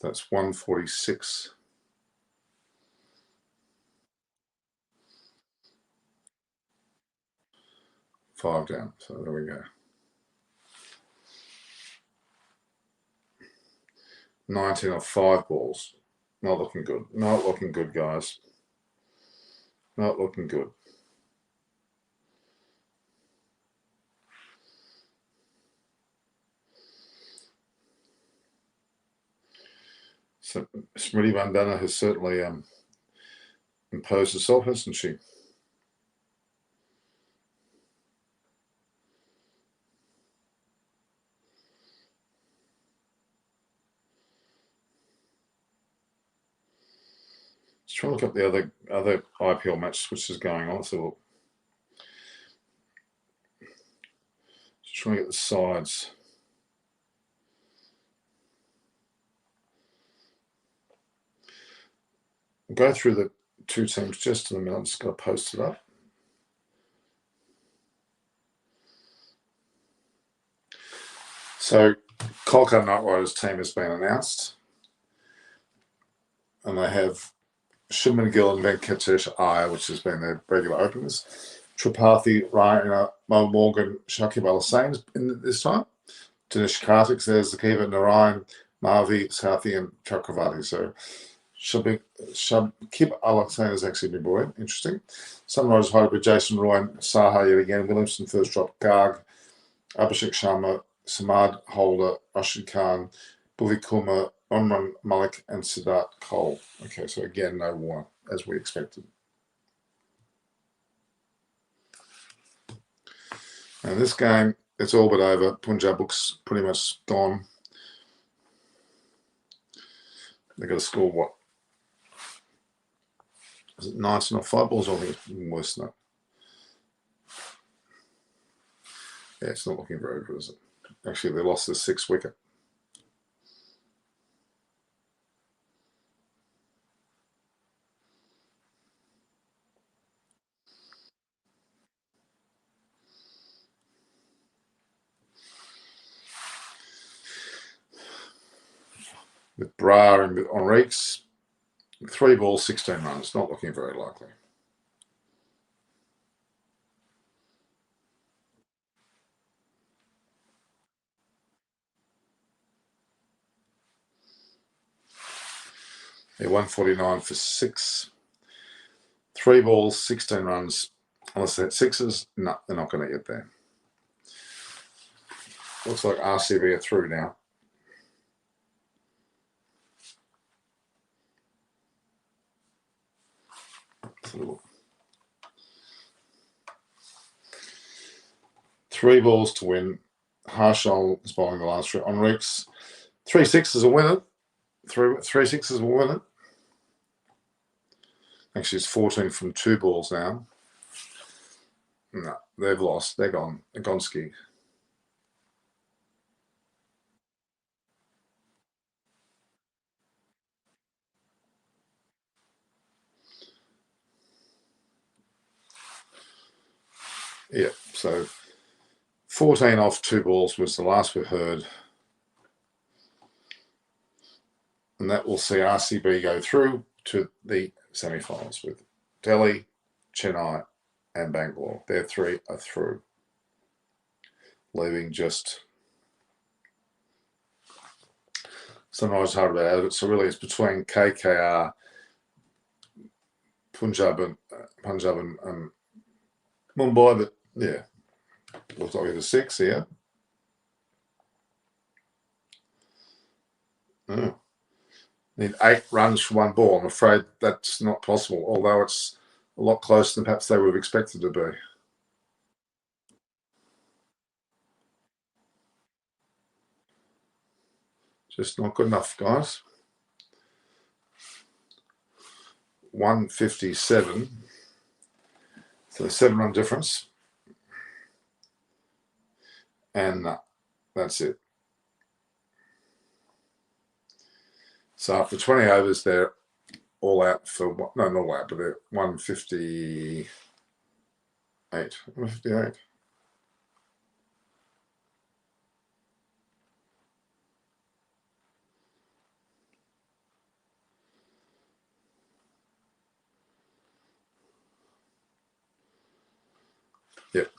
That's 146. 5 down. So there we go. 19 off 5 balls. Not looking good. Not looking good, guys. Not looking good. So Smriti Vandana has certainly imposed herself, hasn't she? Let's try and look up the other IPL match which is going on. So just trying to get the sides. We'll go through the 2 teams just in a minute. I'm just going to post it up. So Kolkata Knight Riders team has been announced, and they have Shubman Gill and Venkatesh Iyer, which has been their regular openers. Tripathi, Raina, Mo Morgan, Shakib Al Hussain in this time. Dinesh Karthik, there's the keeper, Narayan, Mavi, Southey, and Chakravarti. So Shakib Al Hussain has actually been brought in. Interesting. Sunrise Hyderabad, Jason Roy, and Saha yet again. Williamson first drop, Garg, Abhishek Sharma, Samad Holder, Rashid Khan, Bhuvi Kumar, Omran Malik, and Siddharth Cole. Okay, so again, no Warner, as we expected. And this game, it's all but over. Punjab looks pretty much gone. They've got to score what? Is it 19 or 5 balls? I think it's worse than that. Yeah, it's not looking very good, is it? Actually, they lost the 6th wicket. With Bra and with Enriques, 3 balls, 16 runs. Not looking very likely. They're 149 for 6. 3 balls, 16 runs. Unless they're 6s, no, they're not going to get there. Looks like RCB are through now. So 3 balls to win. Harshal is bowling the last 3. Enriques, 3 6s will win it. 3 6s will win it. Actually, it's 14 from 2 balls now. No, they've lost. They're gone. They're gone ski. Yeah, so 14 off 2 balls was the last we heard. And that will see RCB go through to the semi-finals with Delhi, Chennai, and Bangalore. Their 3 are through, leaving just Sunrise Hyderabad out of it. So really, it's between KKR, Punjab, and Mumbai. But yeah, looks like the 6 here. Oh. need 8 runs from one ball. I'm afraid that's not possible, although it's a lot closer than perhaps they would have expected to be. Just not good enough, guys. 157. So 7-run difference. And that's it. So after 20 overs, they're all out for, no, not all out, but they're 158. 158. Yep.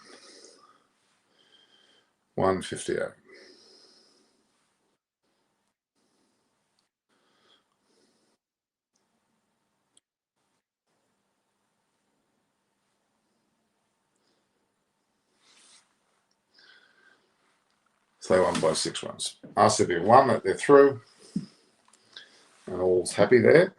158. So they won by 6 runs. RCB won, that they're through. And all's happy there.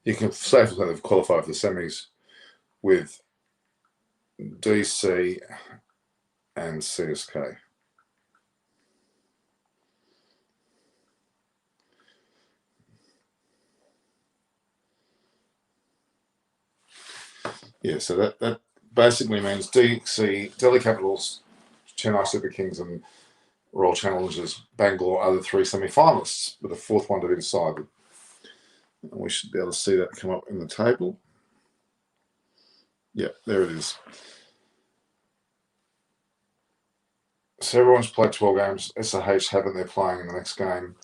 You can safely say they've qualified for the semis with DC and CSK. Yeah, so that basically means DC, Delhi Capitals, Chennai Super Kings, and Royal Challengers Bangalore are the 3 semi-finalists, with a 4th one to be decided. And we should be able to see that come up in the table. Yeah, there it is. So everyone's played 12 games. SRH haven't. They're playing in the next game.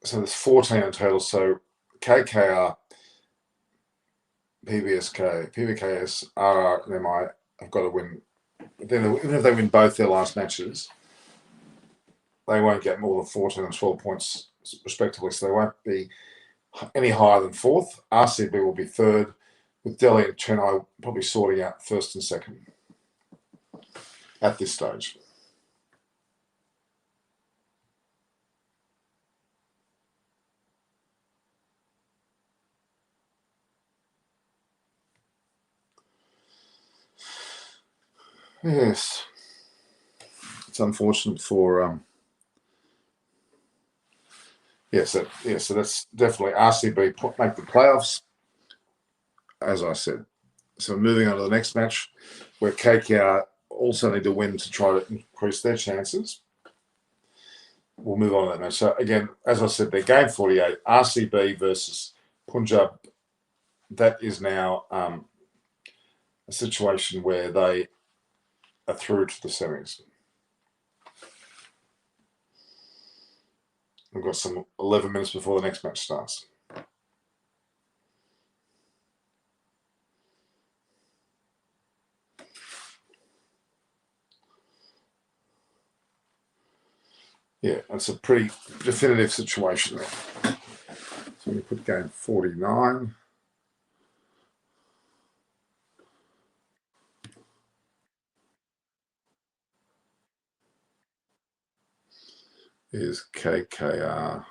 So there's 14 in total. So KKR, PBKS, RR, and MI have got to win. Then even if they win both their last matches, they won't get more than 14 and 12 points respectively. So they won't be any higher than 4th. RCB will be 3rd, with Delhi and Chennai probably sorting out 1st and 2nd at this stage. Yes, it's unfortunate for so that's definitely RCB make the playoffs, as I said. So moving on to the next match, where KKR also need to win to try to increase their chances. We'll move on to that match. So again, as I said, they're game 48, RCB versus Punjab. That is now a situation where they are through to the semis. We've got some 11 minutes before the next match starts. Yeah, it's a pretty definitive situation there. So we put game 49. Is KKR.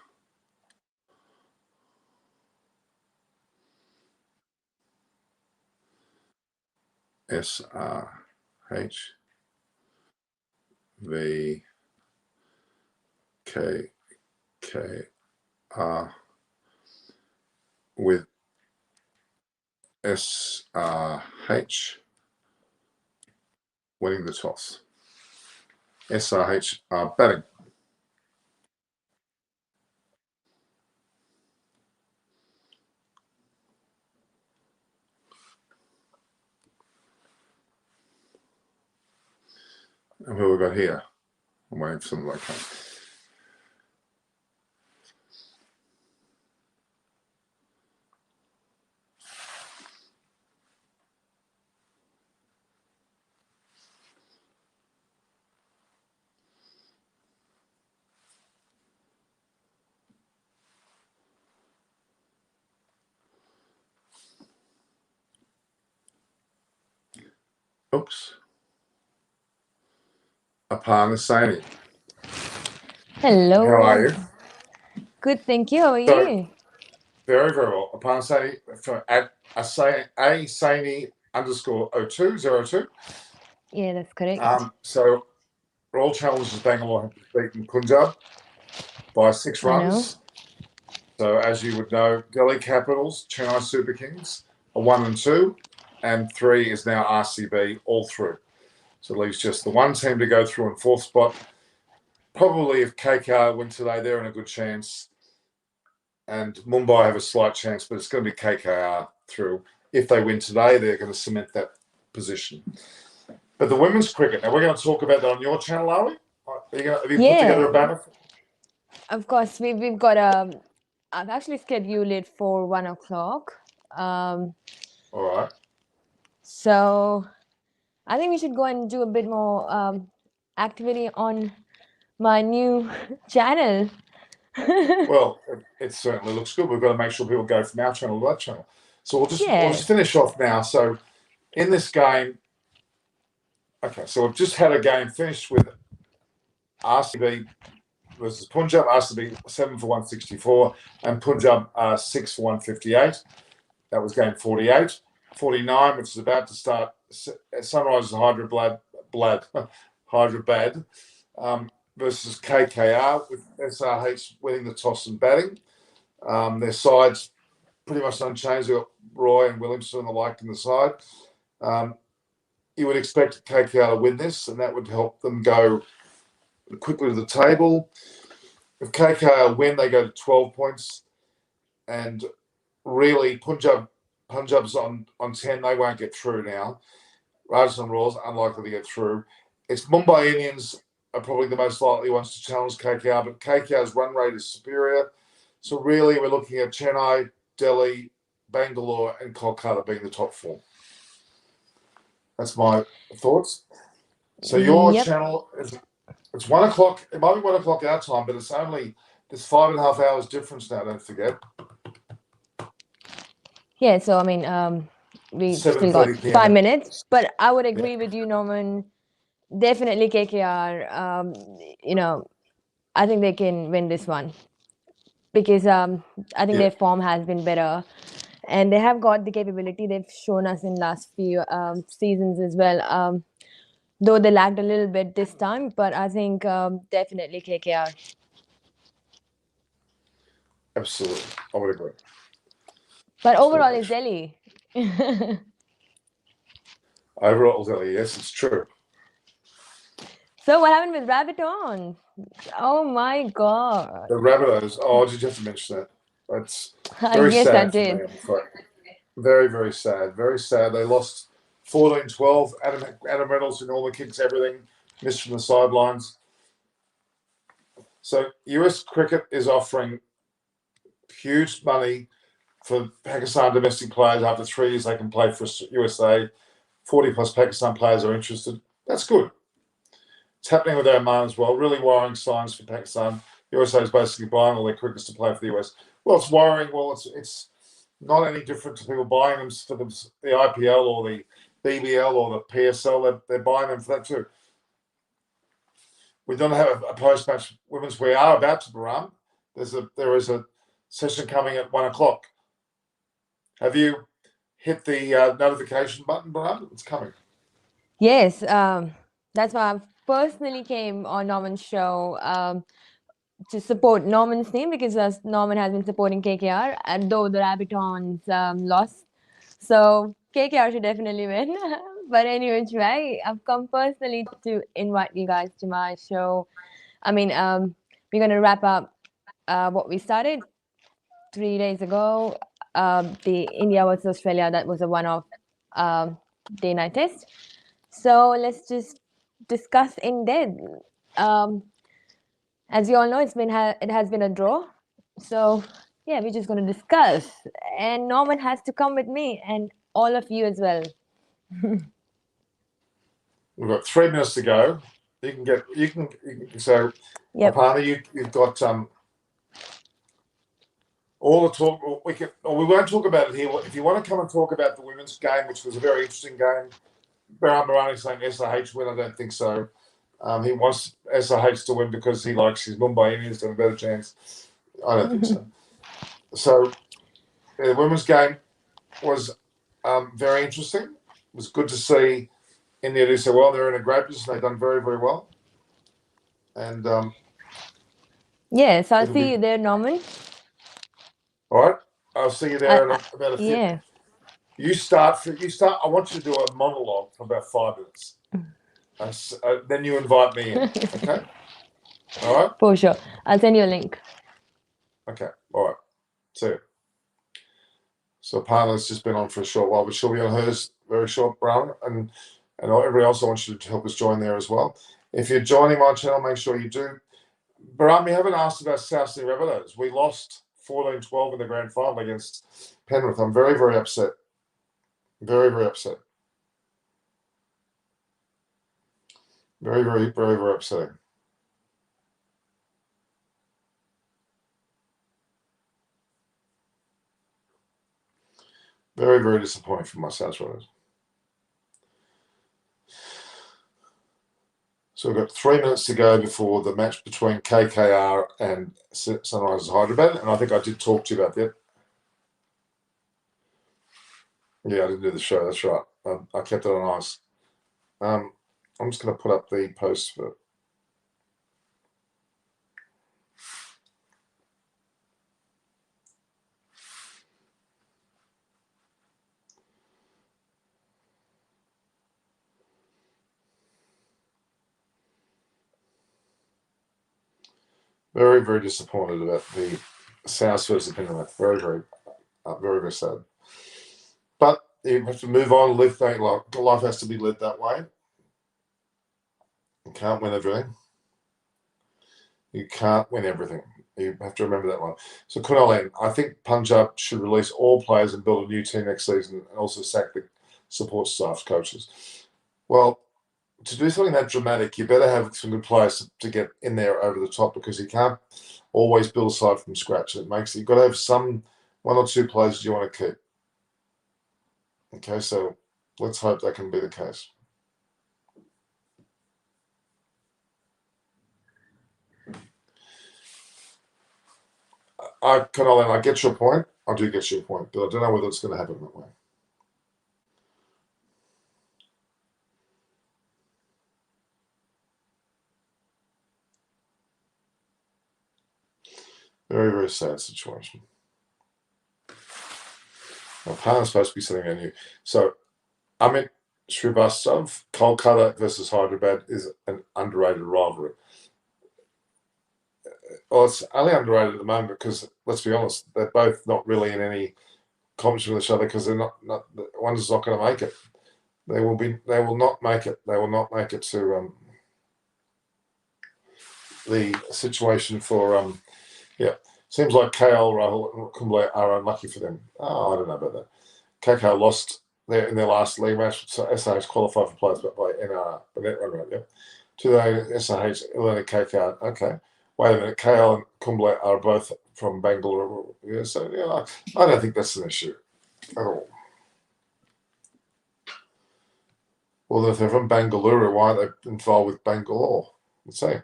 SRH v KKR with SRH winning the toss. SRH are batting. And who we got here? I'm waiting for something like that. Oops. Aparna Saini. Hello. How are you? Good, thank you. How are So, you? very, very well. Aparna Saini from at Saini _0202. Yeah, that's correct. So Royal Challengers Bangalore have beaten Punjab by 6 I know. runs. So as you would know, Delhi Capitals, Chennai Super Kings are 1 and 2, and 3 is now RCB all through. So it leaves just the one team to go through in 4th spot. Probably if KKR win today, they're in a good chance. And Mumbai have a slight chance, but it's going to be KKR through. If they win today, they're going to cement that position. But the women's cricket, now we're going to talk about that on your channel, are we? Have you put together a banner? Of course, we've got I've actually scheduled it for 1 o'clock. All right. So I think we should go and do a bit more activity on my new channel. Well, it certainly looks good. We've got to make sure people go from our channel to that channel. So we'll Yeah. just finish off now. So in this game, okay, so we've just had a game finished with RCB versus Punjab. RCB 7 for 164 and Punjab 6 for 158. That was game 48. 49, which is about to start. Sunrisers Hyderabad versus KKR with SRH winning the toss and batting. Their sides pretty much unchanged. They've got Roy and Williamson and the like in the side. You would expect KKR to win this, and that would help them go quickly to the table. If KKR win, they go to 12 points. And really, Punjab's on 10. They won't get through now. Rajasthan Royals unlikely to get through. It's Mumbai Indians are probably the most likely ones to challenge KKR, but KKR's run rate is superior. So really, we're looking at Chennai, Delhi, Bangalore, and Kolkata being the top 4. That's my thoughts. So your channel it's 1 o'clock. It might be 1 o'clock our time, but it's only there's 5.5 hours difference now. Don't forget. Yeah. So I mean, we still got 5 minutes, but I would agree with you, Norman. Definitely KKR. I think they can win this one because I think their form has been better, and they have got the capability. They've shown us in last few seasons as well. Though they lagged a little bit this time, but I think definitely KKR. Absolutely, I would agree. But overall, it's Delhi. Overall, Delhi, yes, it's true. So what happened with Rabbitohs? Oh my God. The Rabbitohs. Oh, did you have to mention that? That's very yes, sad I did. for me, I'm afraid. Very, very sad. Very sad. They lost 14-12. Adam Reynolds in all the kicks, everything, missed from the sidelines. So US cricket is offering huge money for Pakistan domestic players. After 3 years, they can play for USA. 40 plus Pakistan players are interested. That's good. It's happening with Oman as well. Really worrying signs for Pakistan. USA is basically buying all their cricketers to play for the US. Well, it's worrying. Well, it's not any different to people buying them for the IPL or the BBL or the PSL. They're buying them for that too. We don't have a post-match women's. We are about to, Baram. There is a session coming at 1 o'clock. Have you hit the notification button, Baram? It's coming. Yes, that's why I personally came on Norman's show to support Norman's team because Norman has been supporting KKR, and though the Rabbitohs lost, so KKR should definitely win. But anyway, right, I've come personally to invite you guys to my show. I mean, we're gonna wrap up what we started 3 days ago. The India versus Australia, that was a one-off day-night test. So let's just discuss in depth As you all know, it has been a draw. So yeah, we're just going to discuss. And Norman has to come with me and all of you as well. We've got 3 minutes to go. So Yep. Apana, you've got all the talk. We won't talk about it here. If you want to come and talk about the women's game, which was a very interesting game, Baran Barani saying SRH win. I don't think so. He wants SRH to win because he likes his Mumbai Indians to have a better chance. I don't think so. So the women's game was very interesting. It was good to see India do so well. They're in a great position. They've done very, very well. And Yes, I'll see you there, Norman. All right, I'll see you there in about a few. Yeah. You start. I want you to do a monologue for about 5 minutes. Then you invite me in. Okay. All right. For sure. I'll send you a link. Okay. All right. See you. So Parla's just been on for a short while, but she'll be on hers very short, Brown, and everybody else. I want you to help us join there as well. If you're joining my channel, make sure you do. Baran, we haven't asked about South Sydney Rabbitohs. We lost 14-12 in the grand final against Penrith. I'm very, very upset. Very, very upset. Very, very, very, very upsetting. Very, very disappointing for my South Rabbitohs. So we've got 3 minutes to go before the match between KKR and Sunrisers Hyderabad, and I think I did talk to you about that. Yeah, I didn't do the show. That's right. I kept it on ice. I'm just going to put up the post for. Very, very disappointed about the South versus Penrith. Very, very, very, very sad. But you have to move on. Life has to be lived that way. You can't win everything. You can't win everything. You have to remember that one. So Kunal, I think Punjab should release all players and build a new team next season, and also sack the support staff coaches. Well, to do something that dramatic, you better have some good players to get in there over the top, because you can't always build a side from scratch. You've got to have one or two players you want to keep. Okay, so let's hope that can be the case. I get your point. I do get your point, but I don't know whether it's going to happen that way. Very, very sad situation. Now, Parna's supposed to be sitting on you. So, Amit Srivastava, Kolkata versus Hyderabad is an underrated rivalry. Well, it's only underrated at the moment because, let's be honest, they're both not really in any competition with each other, because they're not one's not going to make it. They will not make it. They will not make it to the situation for Seems like KL, Rahul, and Kumble are unlucky for them. Oh, I don't know about that. KKR lost in their last league match, so SRH qualified for players but by NR, the net run rate, yep. To the SRH, eliminated KKR. Okay. Wait a minute, KL and Kumble are both from Bangalore. Yeah, so I don't think that's an issue at all. Well, if they're from Bangalore, why are they involved with Bangalore? Let's see.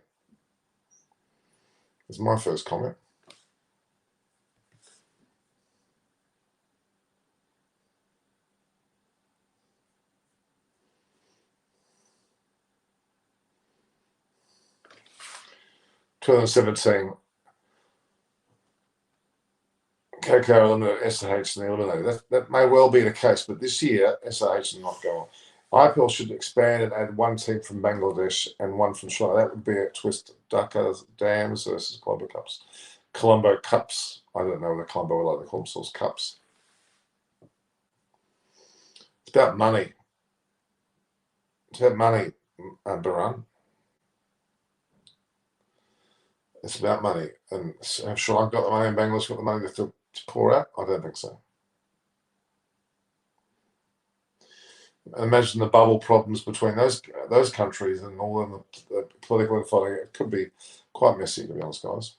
That's my first comment. (2017) KKR eliminated SRH and they eliminated. That may well be the case, but this year SRH is not going. IPL should expand and add one team from Bangladesh and one from Sri Lanka. That would be a twist. Dhaka Dams versus Colombo Cups. Colombo Cups. I don't know whether Colombo would like to call themselves Cups. It's about money. It's about money, Baran. It's about money. And I'm sure I've got the money in Bangladesh, got the money to pour out. I don't think so. Imagine the bubble problems between those countries and all of the political infighting. It could be quite messy, to be honest, guys.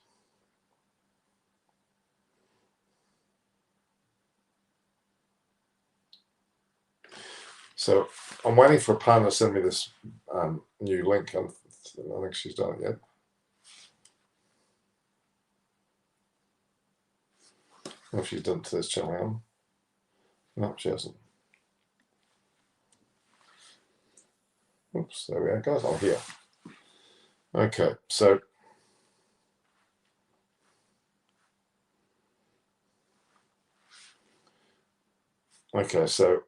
So I'm waiting for a partner to send me this new link. I think she's done it yet. I don't know if she's done it to this channel. No, she hasn't. Oops, there we are, guys. I'm here. Okay, so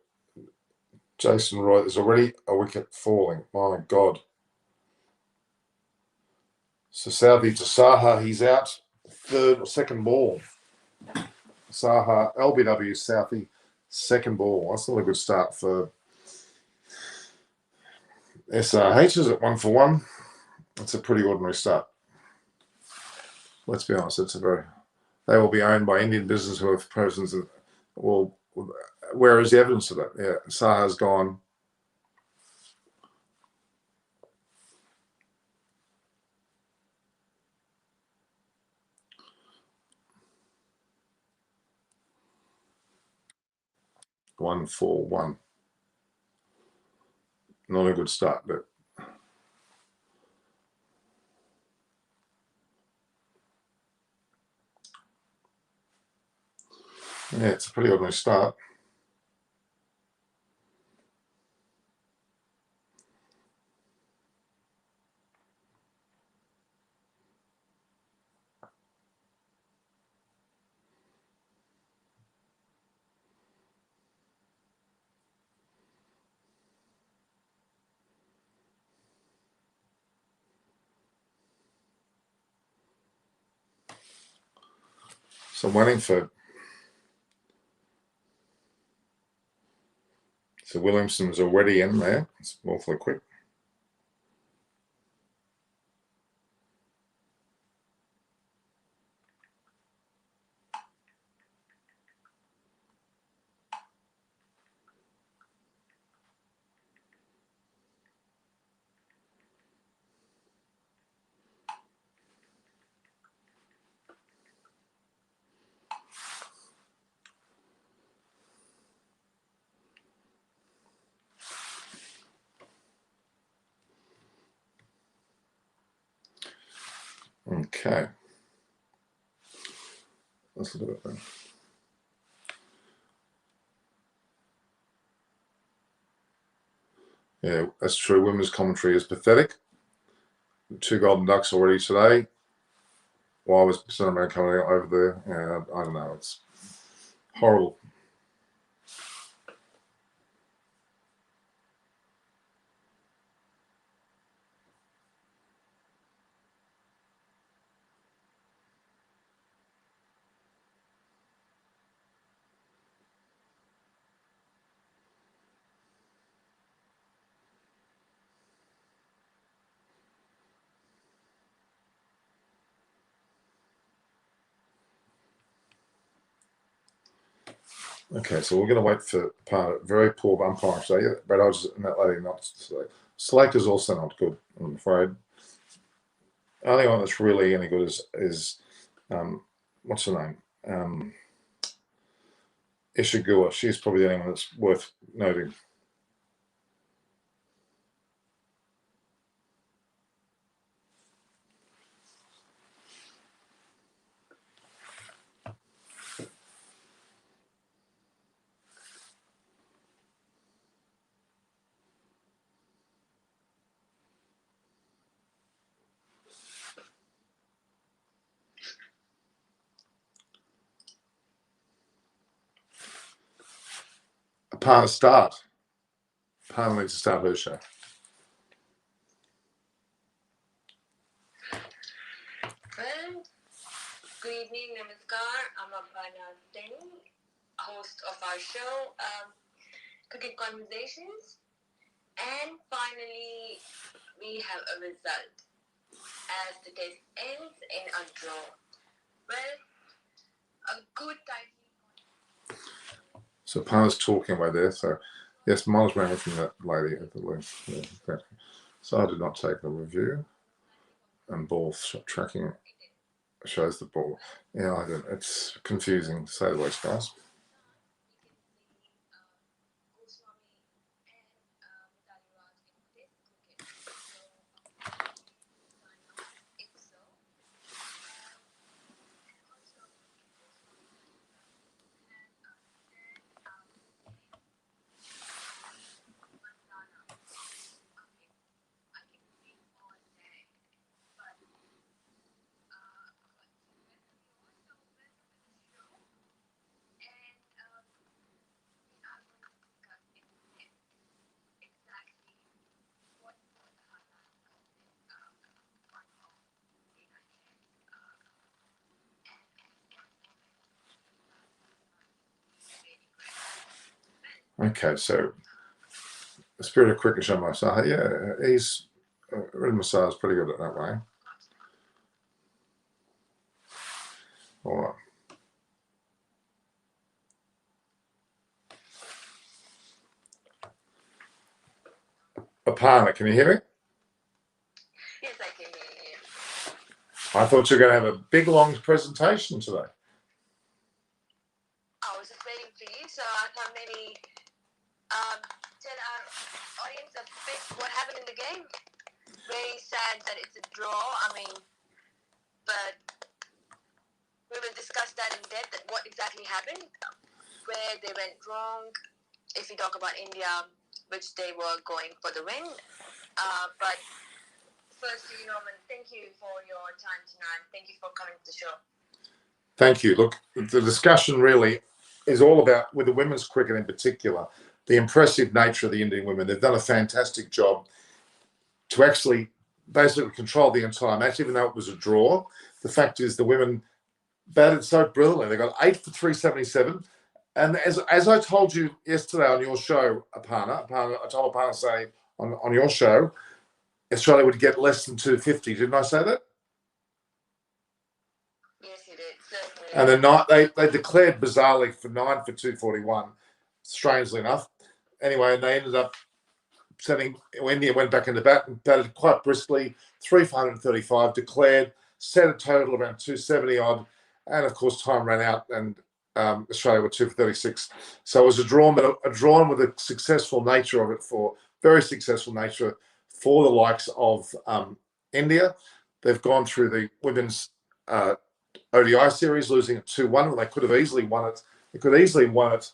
Jason Roy, there's already a wicket falling. My God. So Southie to Saha, he's out. Third or second ball. Saha, LBW, Southie, second ball. That's not a good start for SRH. Is it 1 for 1? That's a pretty ordinary start. Let's be honest, they will be owned by Indian business who have persons. Well, where is the evidence of that? Yeah, Saha's gone. One for 1. Not a good start, but yeah, it's a pretty ordinary start. So I'm waiting for. So Williamson's already in there. It's awfully quick. Okay. Let's look at it then. Yeah, that's true. Women's commentary is pathetic. 2 golden ducks already today. Why was Cinnamon coming out over there? Yeah, I don't know. It's horrible. Okay, so we're going to wait for part. Very poor umpire today. Brad Hodges and that lady not select is also not good. I'm afraid. The only one that's really any good is what's her name? Ishigua. She's probably the only one that's worth noting. A partner start. Partner needs to start her show. Well, good evening, namaskar. I'm Aparna Singh, host of our show, Cricket Conversations. And finally, we have a result. as the test ends in a draw. Well, a good title. So Par's talking away there. So yes, miles ran from that lady at the left. Yeah, exactly. So I did not take the review, and ball tracking shows the ball. Yeah, I don't. It's confusing to say the least, guys. Okay, so the Spirit of Cricket show Masaha. Yeah, he's Masaha's pretty good at that way. All right. Aparna, can you hear me? Yes, I can hear you. I thought you were going to have a big, long presentation today. I was just waiting for you, so I thought maybe tell our audience a bit what happened in the game. Very sad that it's a draw. I mean, but we will discuss that in depth. That what exactly happened, where they went wrong. If you talk about India, which they were going for the win, but firstly, Norman, thank you for your time tonight. Thank you for coming to the show. Thank you. Look, the discussion really is all about, with the women's cricket in particular, the impressive nature of the Indian women. They've done a fantastic job to actually basically control the entire match, even though it was a draw. The fact is the women batted so brilliantly. They got 8 for 377. And as I told you yesterday on your show, Aparna, I told Aparna to say on your show, Australia would get less than 250. Didn't I say that? Yes, you did. Certainly. And then they declared bizarrely for 9 for 241, strangely enough. Anyway, and they ended up India went back into bat and batted quite briskly, 3 for 135, declared, set a total around 270 odd, and of course time ran out and Australia were 2 for 36. So it was a draw with a successful nature of it, very successful nature for the likes of India. They've gone through the women's ODI series, losing it 2-1 when they could have easily won it. They could have easily won it,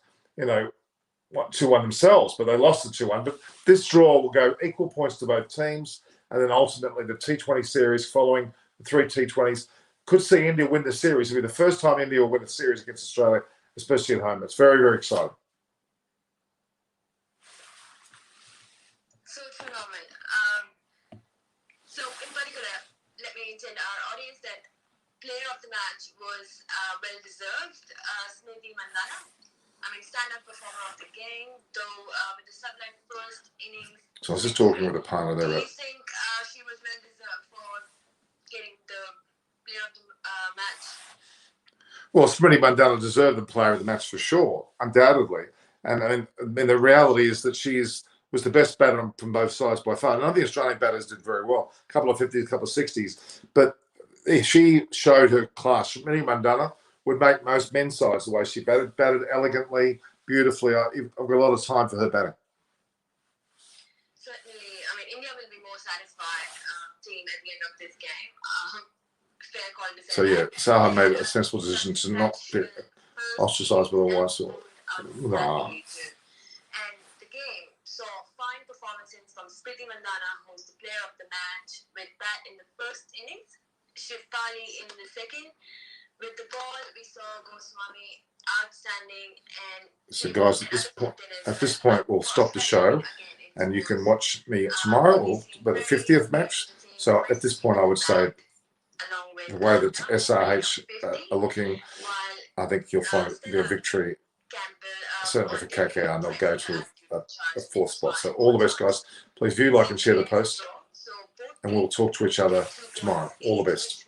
2-1 themselves, but they lost the 2-1. But this draw will go equal points to both teams, and then ultimately the T20 series following the 3 T20s could see India win the series. It'll be the first time India will win a series against Australia, especially at home. It's very, very exciting. So true, Norman. So in particular, let me tell our audience that player of the match was well deserved, Smriti Mandhana. I mean, stand-up performer of the game, though with the sublime first innings. So I was just talking with a partner there. Do you think she was well deserved for getting the player of the match? Well, Smriti Mandhana deserved the player of the match for sure, undoubtedly. And the reality is that was the best batter from both sides by far. None of the Australian batters did very well. A couple of 50s, a couple of 60s. But she showed her class. Smriti Mandhana would make most men's sides the way she batted elegantly, beautifully. I've got a lot of time for her batting. Certainly. I mean, India will be more satisfied team at the end of this game. Fair call to say. So yeah, Saha made a sensible decision to not get ostracised with all that sort. Nah. And the game saw fine performances from Smriti Mandhana, who's the player of the match, with bat in the first innings, Shivpali in the second. With the ball, we saw Goswami outstanding. And so guys, at this point, we'll stop the show, and you can watch me tomorrow or the 50th match. So at this point, I would say the way that SRH are looking, I think you'll find it'll be a victory, certainly for KKR, and they'll go to a 4th spot. So all the best, guys. Please view, like, and share the post. and we'll talk to each other tomorrow. All the best.